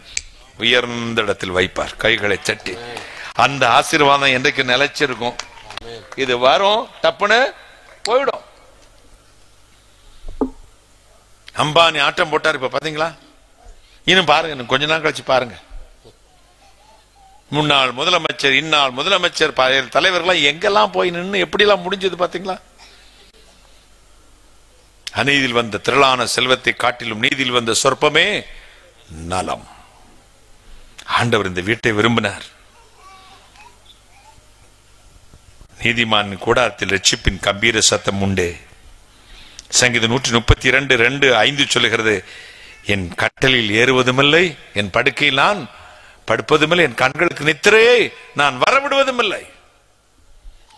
உயர்ந்த இடத்தில் வைப்பார். கைகளை தட்டி. அந்த ஆசீர்வாதம் என்றைக்கு நிலைச்சிருக்கும். இது வரும், தப்புன்னு போயிடும். அம்பானி ஆட்டம் போட்டார். இப்ப பாத்தீங்களா? இன்னும் பாருங்க, கொஞ்ச நாள் கழிச்சு பாருங்க. முன்னாள் முதலமைச்சர், இந்நாள் முதலமைச்சர், தலைவர்கள் எங்கெல்லாம் போய் நின்று எப்படி எல்லாம் முடிஞ்சது பாத்தீங்களா? அநீதியில் வந்த திரளான செல்வத்தை காட்டிலும் நீதியில் வந்த சொற்பமே நலம். ஆண்டவர் இந்த வீட்டை விரும்பினார். நீதிமான் கூடாரத்தில் ரட்சிப்பின் கம்பீர சத்தம் உண்டே. சங்கீதம் 132:2-5 சொல்லுகிறது, என் கட்டலில் ஏறுவதுமில்லை, என் படுக்கையில் நான் படுப்பதுமில்லை, என் கண்களுக்கு நித்திரையை நான் வரவிடுவதும் இல்லை.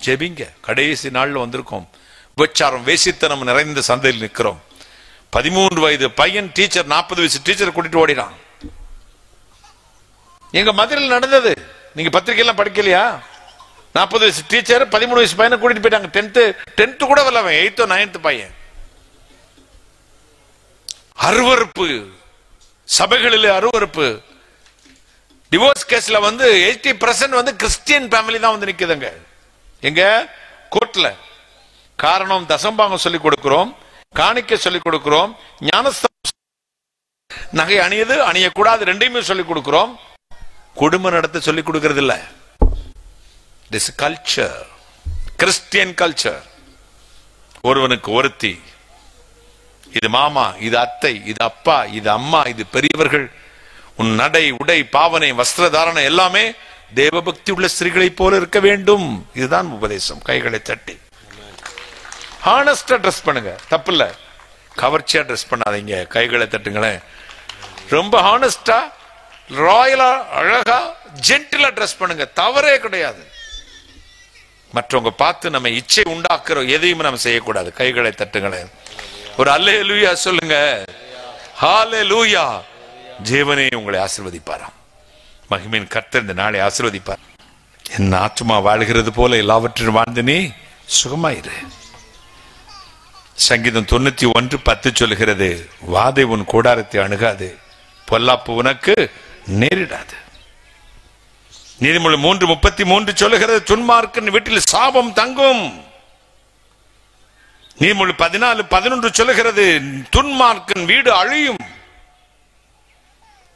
ஜெபிங்க. கடைசி நாள்ல வந்திருக்கோம். விபச்சாரம், வேசித்தனம் நிறைந்த சந்தையில் நிற்கிறோம். 13 வயது பையன் டீச்சர் 40 வயசு டீச்சர் கூட்டிட்டு ஓடினான். எங்க மதுரையில் நடந்தது. நீங்க பத்திரிகையெல்லாம் படிக்கலையா? 40 வயசு டீச்சர் 13 வயசு பையனை கூட்டிட்டு போயிட்டாங்க. 10th கூட வரல, 8th or 9th பையன். அருவருப்பு, சபைகளில் அருவருப்பு. டிவோர்ஸ் கேஸ்ல 80% கிறிஸ்டியன் ஃபேமிலி தான் நிக்குதுங்க. எங்க கோர்ட்ல. காரணம், தசம்பாகம் சொல்லிக் கொடுக்கிறோம், காணிக்க சொல்லிக் கொடுக்கிறோம், ஞானஸ்தானம், நகை அணியது அணியக்கூடாது ரெண்டையுமே சொல்லிக் கொடுக்கிறோம். குடும்ப நடத்த சொல்லிக் கொடுக்கிறது இல்ல. This culture, Christian culture. ஒருவனுக்கு ஒருத்தி, இது மாமா, இது அத்தை, இது அப்பா, இது அம்மா, இது பெரியவர்கள். உன் நடை, உடை, பாவனை, வஸ்திரதாரணை எல்லாமே தேவபக்தி உள்ள ஸ்திரீகளை போல இருக்க வேண்டும். இதுதான் உபதேசம். கைகளை தட்டி. ஹானஸ்டா ட்ரெஸ் பண்ணுங்க, தப்பு இல்ல. கவர்ச்சியா ட்ரெஸ் பண்ணாதீங்க. கைகளை தட்டுங்களேன். ரொம்ப ஹானஸ்டா, ராயலா, அழகா, ஜென்டிலா ட்ரெஸ் பண்ணுங்க. தவறே கிடையாது. மற்றவங்க பார்த்து நம்ம இச்சை உண்டாக்குற எதையும் நம்ம செய்யக்கூடாது. கைகளை தட்டுங்களேன். ஒரு அல்லேலூயா சொல்லுங்க. ஹalleluya. தேவனே உங்களை ஆசீர்வதிப்பாராம். மகிமையின் கர்த்தர் இந்த நாளை ஆசீர்வதிப்பார். என் ஆத்துமா வாழ்கிறது போல எல்லாவற்றையும் வாழ்ந்து நீ சுகமாயிரு. சங்கீதம் 91:10 சொல்லுகிறது, வாதை உன் கூடாரத்தை அணுகாது, பொல்லாப்பு உனக்கு நேரிடாது. நீதிமொழி 3:33 சொல்லுகிறது, துன்மார்க்கன் வீட்டில் சாபம் தங்கும். நீதிமொழி 14:11 சொல்லுகிறது, துன்மார்க்கன் வீடு அழியும்.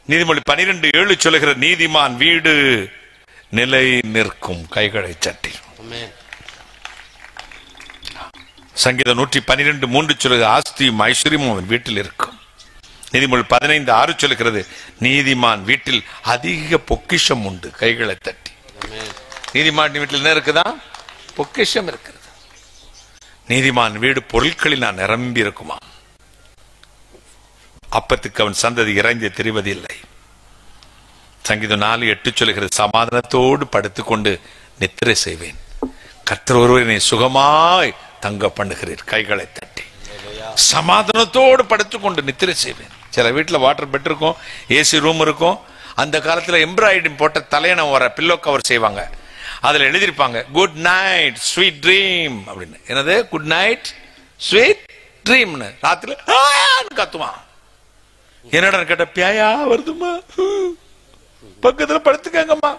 நீதிமொழி 12:7 சொல்லுகிறது, நீதிமான் வீடு நிலை நிற்கும். கைகளை சட்டி. சங்கீதம் 112:3 சொல்லுகிறது, ஆஸ்தியும் ஐஸ்வர்யமும் அவன் வீட்டில் இருக்கும். நீதிமொழி 15:6 சொல்லுகிறது, நீதிமான் வீட்டில் அதிக பொக்கிஷம் உண்டு. கைகளை தட்டி. நீதிமான் வீட்டில் என்ன இருக்குதா? பொக்கிஷம் இருக்கிறது. நீதிமான் வீடு பொருட்களில் நான் நிரம்பி இருக்குமா. அப்பத்துக்கு அவன் சந்ததி இறைந்து தெரிவதில்லை. சங்கீதம் 4:8 சொல்லுகிறது, சமாதானத்தோடு படுத்துக்கொண்டு நித்திரை செய்வேன். கர்த்தர் ஒருவரை சுகமாய் தங்க பண்ணுகிறீர். கைகளை தட்டி. சமாதானத்தோடு படுத்துக்கொண்டு நித்திரை செய்வேன். சில வீட்டில் வாட்டர் பெட் இருக்கும், ஏசி ரூம் இருக்கும். அந்த காலத்துல எம்ப்ராய்டரி போட்ட தலையணை வர பில்லோ கவர் செய்வாங்க. அதுல எழுதிருப்பாங்க குட் நைட் ஸ்வீட் ட்ரீம் அப்படின்னு. என்னது குட் நைட் ஸ்வீட் ட்ரீம்னு. ராத்திரி கத்துவான். என்னடா கேட்ட, பியாயா வருதுமா, பக்கத்துல படுத்துக்கங்கம்மா,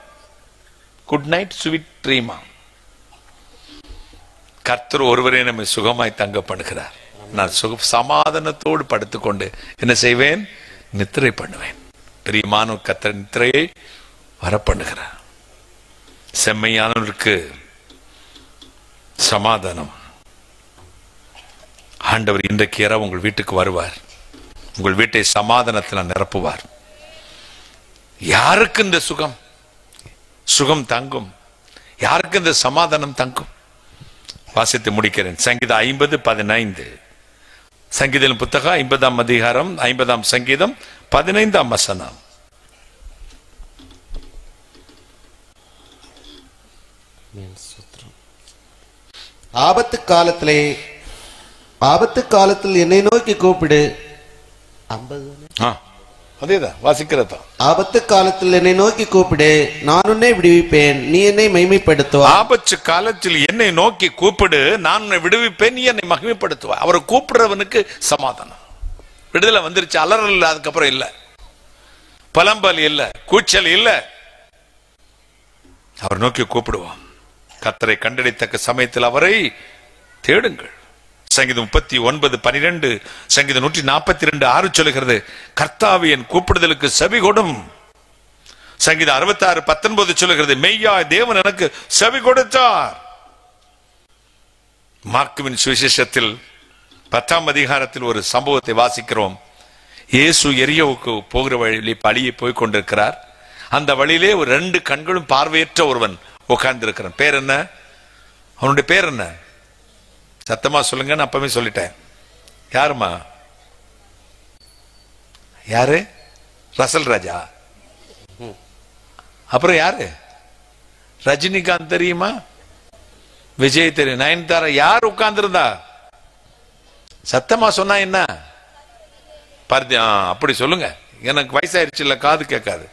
குட் நைட் ஸ்வீட் ட்ரீமா. கர்த்தர் ஒருவரே நம்மை சுகமாய் தங்க பண்ணுகிறார். நான் சமாதானத்தோடு படுத்துக்கொண்டு என்ன செய்வேன்? நித்திரை பண்ணுவேன். பிரியமான கர்த்தர் நித்திரையை வர பண்ணுகிறார். செம்மையானவருக்கு சமாதானம். ஆண்டவர் இன்றைக்கு இரவு உங்கள் வீட்டுக்கு வருவார். உங்கள் வீட்டை சமாதானத்தில் நிரப்புவார். யாருக்கு இந்த சுகம் தங்கும்? யாருக்கு இந்த சமாதானம் தங்கும்? வாசித்து முடிக்கிறேன். சங்கீதம் 50:15. சங்கீதம் புத்தகம் 50ஆம் அதிகாரம் 50ஆம் சங்கீதம் 15ஆம் வசனம். ஆபத்து காலத்தில் என்னை நோக்கி கூப்பிடு. அதேதான் வாசிக்கிறதா. ஆபத்து காலத்தில் என்னை நோக்கி கூப்பிடு, நான் உன்னை விடுவிப்பேன், நீ என்னை மகிமைப்படுத்துவாய். ஆபத்து காலத்தில் என்னை நோக்கி கூப்பிடு, நான் உன்னை விடுவிப்பேன், நீ என்னை மகிமைப்படுத்துவாய். அவரை கூப்பிடுறவனுக்கு சமாதானம். விடுதலை வந்துருச்சு. அலறல் இல்ல, அதுக்கப்புறம் இல்ல, பலம்பல் இல்ல, கூச்சல் இல்ல. அவர் நோக்கி கூப்பிடுவோம். கர்த்தரை கண்டடைத்தக்க சமயத்தில் அவரை தேடுங்கள். சங்கீதம் 39:12, சங்கீதம் 142:6 சொல்லுகிறது, கர்த்தாவே என் கூப்பிடுதலுக்கு செவி கொடும். சங்கீதம் 66:19 சொல்லுகிறது, மெய்யாய் தேவன் எனக்கு செவி கொடுத்தார். மார்க்குவின் சுவிசேஷத்தில் 10ஆம் அதிகாரத்தில் ஒரு சம்பவத்தை வாசிக்கிறோம். இயேசு எரியோவுக்கு போகிற வழியிலே பழியை போய் கொண்டிருக்கிறார். அந்த வழியிலே ஒரு 2 கண்களும் பார்வையற்ற ஒருவன் உட்கார்ந்து இருக்கிறான். பேர் என்ன? அவனுடைய பேர் என்ன? சத்தமா சொல்லுங்க. நான் அப்பவே சொல்லிட்டேன். யாருமா? யாரு? ரசல் ராஜா. அப்புறம் யாரு? ரஜினிகாந்த் தெரியுமா? விஜய் தெரியும், நயன்தாரா. யார் உட்கார்ந்து இருந்தா? சத்தமா சொன்னா என்ன? அப்படி சொல்லுங்க. எனக்கு வயசாயிருச்சு இல்ல, காது கேட்காது.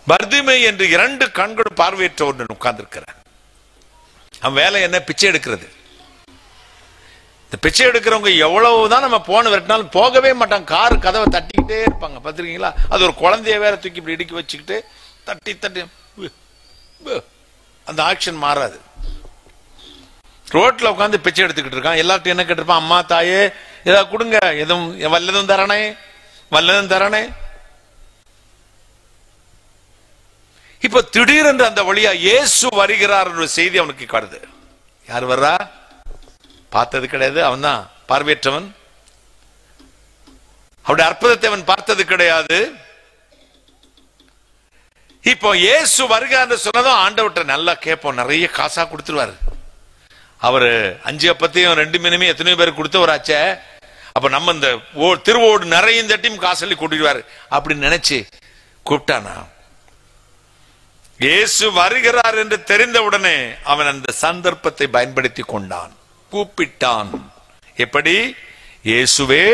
பர்திமை என்று 2 கண்களும் பார்வையற்ற ஒருவன் உட்கார்ந்து இருக்கிறான். அவன் வேலை என்ன? பிச்சை எடுக்கிறது. இந்த பிச்சை எடுக்கிறவங்க எவ்வளவுதான் நம்ம போன விரட்டினாலும் போகவே மாட்டாங்க. கார் கதவை தட்டிக்கிட்டே இருப்பாங்க. பார்த்திருக்கீங்களா? அது ஒரு குழந்தைய வேற தூக்கி இப்படி இடுக்கி வச்சுக்கிட்டு தட்டி தட்டி அந்த ஆக்ஷன் மாறாது. ரோட்ல உட்காந்து பிச்சை எடுத்துக்கிட்டு இருக்கான். எல்லார்ட்டும் என்ன கேட்டிருப்பான்? அம்மா தாயே ஏதாவது கொடுங்க, எதுவும் வல்லதும் தரணே, வல்லதும் தரணே. இப்ப திடீரென்று அந்த வழியா இயேசு வருகிறார் என்ற செய்தி அவனுக்கு காடுது. யார் வர்றா? பார்த்தது கிடையாது. அவன் தான் பார்வையற்றவன். அவருடைய அற்புதத்தை அவன் பார்த்தது கிடையாது. இப்போ இயேசு வருகிறார் சொன்னதும் ஆண்டவர்கிட்ட நல்லா கேட்போம். நிறைய காசா கொடுத்துருவாரு. அவரு 5 அப்பத்தையும் 2 மீனுமே எத்தனையோ பேருக்கு கொடுத்தவராச்சே. அப்ப நம்ம இந்த திருவோடு நிறைய தட்டியும் காசல்லி கூட்டிடுவாரு அப்படின்னு நினைச்சு கூப்பிட்டானா? இயேசு வருகிறார் என்று தெரிந்தவுடனே அவன் அந்த சந்தர்ப்பத்தை பயன்படுத்தி கொண்டான், கூப்பிட்டான். எப்படி? இயேசுவே,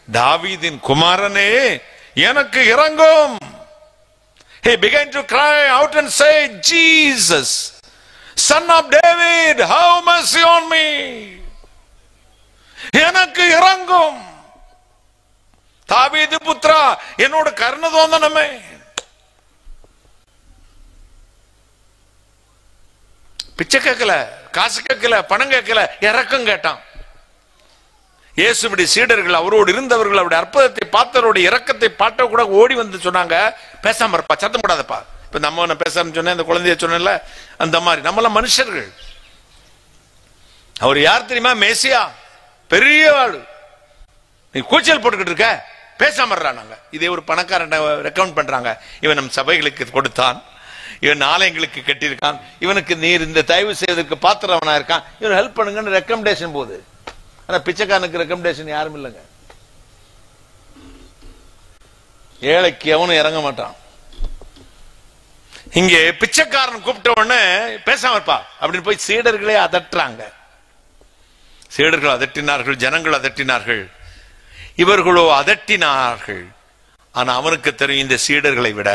தாவீதின் குமாரனே, எனக்கு இரங்கும். He began to cry out and say, Jesus, Son of David, have mercy on me. எனக்கு இரங்கும். தாவீது புத்திரா, என்னோட கருணை தோந்தனமே. பிச்சை கேட்கல, காசு கேட்கல, பணம் கேட்கல, இறக்கம் கேட்டான். இயேசுடைய சீடர்கள், அவரோடு இருந்தவர்கள், அவருடைய அற்புதத்தை பார்த்தவருடைய இரக்கத்தை பார்த்த கூட ஓடி வந்து சொன்னாங்க, பேசாம இருப்பா, சத்தம் போடாதப்பா. இப்ப நம்ம பேசாம சொன்ன இந்த குழந்தைய சொன்ன அந்த மாதிரி நம்மளாம் மனுஷர்கள். அவர் யார் தெரியுமா? மேசியா, பெரிய ஆளு. நீ கூச்சல் போட்டுக்கிட்டு இருக்க, பேசாம நாங்க. இதே ஒரு பணக்காரன் ரெக்கமெண்ட் பண்றாங்க, இவன் நம் சபைகளுக்கு கொடுத்தான், இவன் ஆலயங்களுக்கு கட்டியிருக்கான், இவனுக்கு நீர் இந்த தயவு செய்வதற்கு பாத்திரவனா இருக்கான், இவன் ஹெல்ப் பண்ணுங்கன்னு ரெக்கமெண்டேஷன் போகுது. ஆனா பிச்சைக்காரனுக்கு ரெக்கமெண்டேஷன் யாரும் இல்லைங்க. ஏழைக்கு அவனும் இறங்க மாட்டான். இங்கே பிச்சைக்காரன் கூப்பிட்ட உடனே பேசாம இருப்பா அப்படின்னு போய் சீடர்களே அதட்டுறாங்க. சீடர்கள் அதட்டினார்கள், ஜனங்கள் அதட்டினார்கள், இவர்களோ அதட்டினார்கள். ஆனா அவனுக்கு தெரியும், இந்த சீடர்களை விட,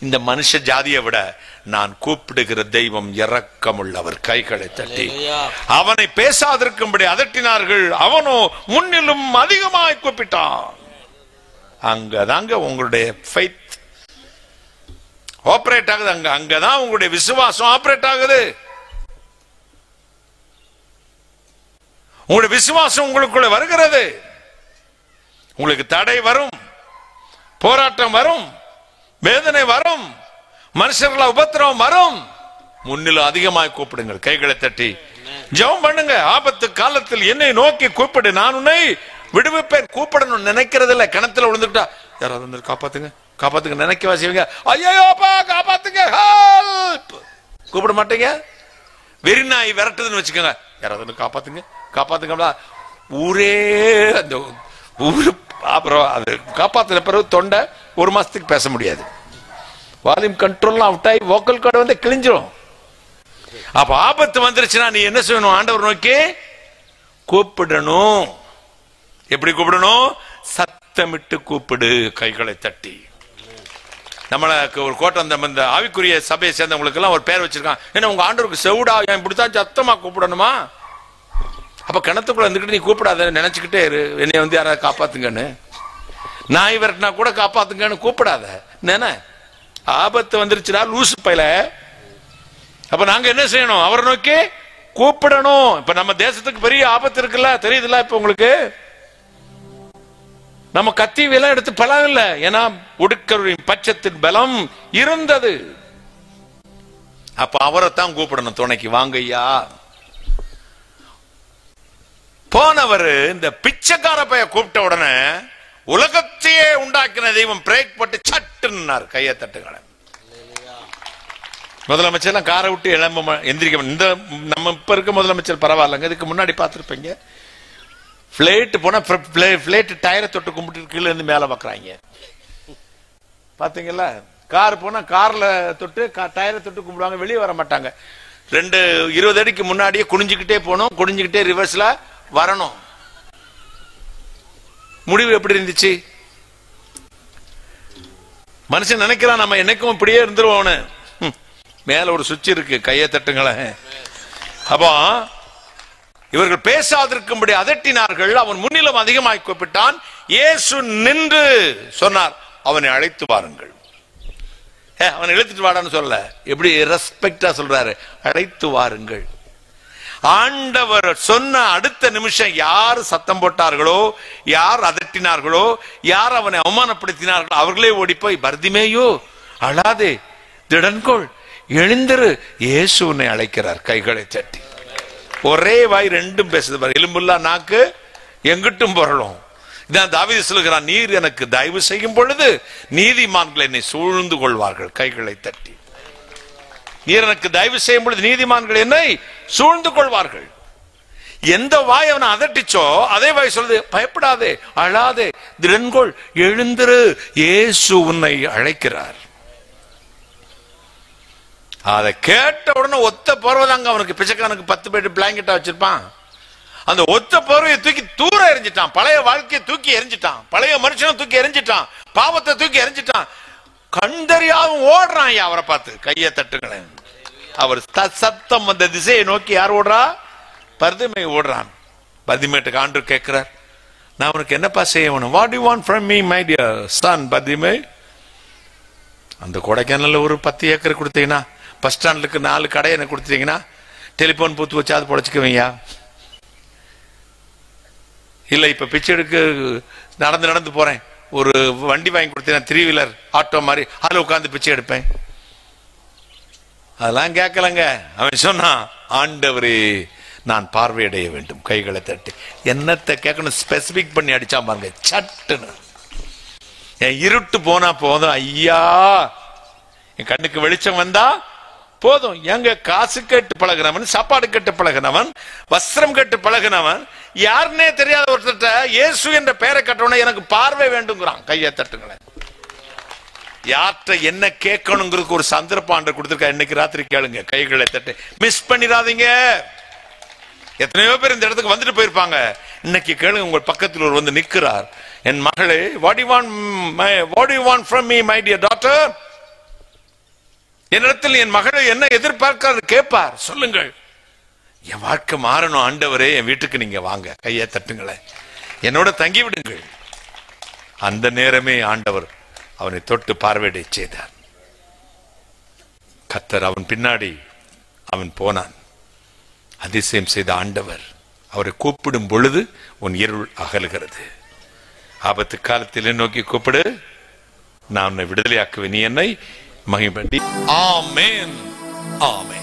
இந்த மனுஷ ஜாதியை விட நான் கூப்பிடுகிற தெய்வம் இரக்கமுள்ளவர். கைகளை தட்டி அவனை பேசாதிருக்கும்படி அதட்டினார்கள். அவனோ முன்னிலும் அதிகமாய் கூப்பிட்டான். அங்கதாங்க உங்களுடைய ஃபெய்த் ஆபரேட் ஆகுது. அங்கதான் உங்களுடைய விசுவாசம் ஆபரேட் ஆகுது. உங்களுடைய விசுவாசம் உங்களுக்குள்ள வருகிறது. உங்களுக்கு தடை வரும், போராட்டம் வரும், வேதனை வரும், மனுஷர்கள உபத்திரவம் வரும். முன்னிலும் அதிகமாய் கூப்பிடுங்கள். கைகளை தட்டி ஜெபம் பண்ணுங்க. ஆபத்து காலத்தில் என்னை நோக்கி கூப்பிடு, நான் உன்னை விடுவிப்பேன். கூப்பிடணும் நினைக்கிறது இல்ல. கிணத்துல விழுந்துட்டா யாராவது வந்து காப்பாத்துங்க காப்பாத்துங்க நினைக்க வாசிவங்க, ஐயோப்பா காப்பாத்துங்க ஹெல்ப் கூப்பிட மாட்டீங்க. வெறிநாய் விரட்டுதுன்னு வச்சுக்கோங்க, யாராவது காப்பாத்துங்க காப்பாத்துங்க. ஊரே அந்த ஊரு அப்புறம் அது காப்பாத்தின பிறகு தொண்டை ஒரு மாசத்துக்கு பேச முடியாது. வால்யூம் கண்ட்ரோல் அவுட் ஆகி வோக்கல் கார்டு வந்து கிழிஞ்சிரும். அப்ப ஆபத்து வந்துருச்சுன்னா நீ என்ன செய்யணும்? ஆண்டவர் நோக்கி கூப்பிடணும். எப்படி கூப்பிடணும்? சத்தமிட்டு கூப்பிடு. கைகளை தட்டி. நம்மளுக்கு ஒரு கோட்டம் இந்த ஆவிக்குரிய சபையை சேர்ந்தவங்களுக்கு எல்லாம் ஒரு பேர் வச்சிருக்கான். ஏன்னா உங்க ஆண்டவருக்கு செவுடா, என் இப்படித்தான் சத்தமா கூப்பிடணுமா? அப்ப கிணத்துக்குள்ள இருந்துக்கிட்டு நீ கூப்பிடாத, நினைச்சுக்கிட்டே இரு என்னை வந்து யாராவது காப்பாத்துங்கன்னு. நாய் விரட்டினா கூட காப்பாத்துங்கன்னு கூப்பிடாத. என்ன ஆபத்து வந்துருச்சுடா லூசு பையில. அப்ப நாங்க என்ன செய்யணும்? அவரை நோக்கி கூப்பிடணும். இப்ப நம்ம தேசத்துக்கு பெரிய ஆபத்து இருக்குல்ல, தெரியுதுல்ல? இப்ப உங்களுக்கு நம்ம கத்தி எல்லாம் எடுத்து பலம் இல்ல. ஏன்னா உடுக்கரின் பட்சத்தின் பலம் இருந்தது. அப்ப அவரைத்தான் கூப்பிடணும் துணைக்கு. வாங்கய்யா. போனவர் இந்த பிச்சைக்கார பைய கூப்பிட்ட உடனே உலகத்தையே உண்டாக்கின தெய்வம் பிரேக் பட்டு சட்டுன்னார். கையை தட்டுங்கள. முதலமைச்சர் காரை விட்டு இளம்ப எந்திரிக்க. இந்த நம்ம இப்ப இருக்க முதலமைச்சர் பரவாயில்லங்க, இதுக்கு முன்னாடி பார்த்திருப்பீங்க. பிளேட் போனா பிளேட் டயரை தொட்டு கும்பிட்டு கீழே இருந்து மேல வைக்கிறாங்க. பாத்தீங்களா? கார் போனா கார்ல தொட்டு டயரை தொட்டு கும்பிடுவாங்க, வெளியே வர மாட்டாங்க. 20 அடிக்கு முன்னாடியே குனிஞ்சுக்கிட்டே போனோம், குனிஞ்சுக்கிட்டே ரிவர்ஸ்ல வரணும். முடிவு எப்படி இருந்துச்சு? மனுஷன் நினைக்கிறான் நம்ம என்னைக்கும் இப்படியே இருந்துருவோம். மேல ஒரு சுவிட்ச் இருக்கு. கையை தட்டுங்களேன். அப்போ இவர்கள் பேசாதிருக்கும்படி அதட்டினார்கள். அவன் முன்னிலும் அதிகமாய் கூப்பிட்டான். இயேசு நின்று சொன்னார், அவனை அழைத்து வாருங்கள். அவனை இழுத்துட்டு வாடான்னு சொல்ல, எப்படி ரெஸ்பெக்டா சொல்றாரு, அழைத்து வாருங்கள். ஆண்டவர் சொன்ன அடுத்த நிமிஷம் யார் சத்தம் போட்டார்களோ, யார் அதட்டினார்களோ, யார் அவனை அவமானப்படுத்தினார்களோ அவர்களே ஓடி போய், பர்திமேயோ அழாதே, திடன்கொள், எழுந்திரு, இயேசு உன்னை அழைக்கிறார். கைகளை தட்டி. ஒரே வாய் ரெண்டும் பேசுது பாரு. எலும்புல்லா நாக்கு எங்கிட்டும் பொருளும். இதான் தாவீது சொல்கிறான், நீர் எனக்கு தயவு செய்யும் பொழுது நீதிமான்கள் என்னை சூழ்ந்து கொள்வார்கள். கைகளை தட்டி. நீர் எனக்கு தயவு செய்யும் பொழுது நீதிமான்கள் என்னை சூழ்ந்து கொள்வார்கள். எந்த வாய் அவனை அதட்டிச்சோ அதே வாய் சொல்லுது, பயப்படாதே, அழாதே, திடன்கொள், எழுந்திரு, இயேசு உன்னை அழைக்கிறார். அதை கேட்ட உடனே ஒத்த போர்வைதாங்க அவனுக்கு. பிச்சைக்கானுக்கு 10 பேர் பிளாங்கெட்டா வச்சிருப்பான். அந்த ஒத்த போர்வையை தூக்கி தூர எரிஞ்சிட்டான். பழைய வாழ்க்கையை தூக்கி எரிஞ்சிட்டான். பழைய மனுஷனை தூக்கி எரிஞ்சிட்டான். பாவத்தை தூக்கி எரிஞ்சிட்டான். கண்டறியாம ஓடுறான். அவரை பார்த்து கையை தட்டுங்களேன். அவர் சத்தம் அந்த திசையை நோக்கி யார் ஓடுறா? பர்திமை ஓடுறான். பர்திமேட்டுக்கு ஆண்டவர் கேட்கிறார், நான் உனக்கு என்னப்பா செய்யணும்? What you want from me my dear son Bartimaeus? அந்த கொடைக்கானல்ல ஒரு 10 ஏக்கர் கொடுத்தீங்கன்னா, பஸ் ஸ்டாண்டுக்கு 4 கடை எனக்கு கொடுத்தீங்கன்னா, டெலிபோன் பூத்து வச்சு அது பொழைச்சுக்குவீங்க. இல்ல இப்ப பிச்சை எடுக்க நடந்து போறேன், ஒரு வண்டி வாங்கி கொடுத்தீங்கன்னா 3 வீலர் ஆட்டோ மாதிரி, அதுல உட்காந்து பிச்சை எடுப்பேன். அதெல்லாம் கேட்கலங்க. அவன் சொன்னான், ஆண்டவரே நான் பார்வையடைய வேண்டும். கைகளை தட்டி. என்னத்தை கேட்கணும் ஸ்பெசிபிக் பண்ணி அடிச்சா பாருங்க, சட்டுன்னு. என் இருட்டு போனா போதும் ஐயா, என் கண்ணுக்கு வெளிச்சம் வந்தா போதும். எங்க காசு கேட்டு பழகினவன், சாப்பாடு கேட்டு பழகினவன், வஸ்திரம் கேட்டு பழகினவன், யாருன்னே தெரியாத ஒருத்தட்ட இயேசு என்ற பெயரை கட்டணும், எனக்கு பார்வை வேண்டுங்கிறான். கையை தட்டுங்களேன். யார்கிட்ட என்ன கேட்கணுங்கிறதுக்கு ஒரு சந்தர்ப்பம் ஆண்டவர் கொடுத்திருக்கா. இன்னைக்கு ராத்திரி கேளுங்க. கைகளை தட்டு. மிஸ் பண்ணிடாதீங்க. எத்தனையோ பேர் இந்த இடத்துக்கு வந்துட்டு போயிருப்பாங்க. இன்னைக்கு கேளுங்க, உங்கள் பக்கத்தில் ஒரு வந்து நிற்கிறார். என் மகளே, what do you want from me, my dear daughter? என்னிடத்தில் என் மகளை என்ன எதிர்பார்க்கிறார் கேட்பார். சொல்லுங்கள், என் வாழ்க்கை மாறணும் ஆண்டவரே, என் வீட்டுக்கு நீங்க வாங்க, கையை தட்டுங்களேன், என்னோட தங்கி விடுங்கள். அந்த நேரமே ஆண்டவர் அவனை தொட்டு பார்வையிட செய்தார். கர்த்தர் அவன் பின்னாடி அவன் போனான். அதிசயம் செய்த ஆண்டவர் அவரை கூப்பிடும் பொழுது உன் இருள் அகலுகிறது. ஆபத்து காலத்தில் நோக்கி கூப்பிடு, நான் உன்னை விடுதலையாக்குவேன், நீ என்னை மகிமைப்படுத்தி. ஆமென், ஆமென்.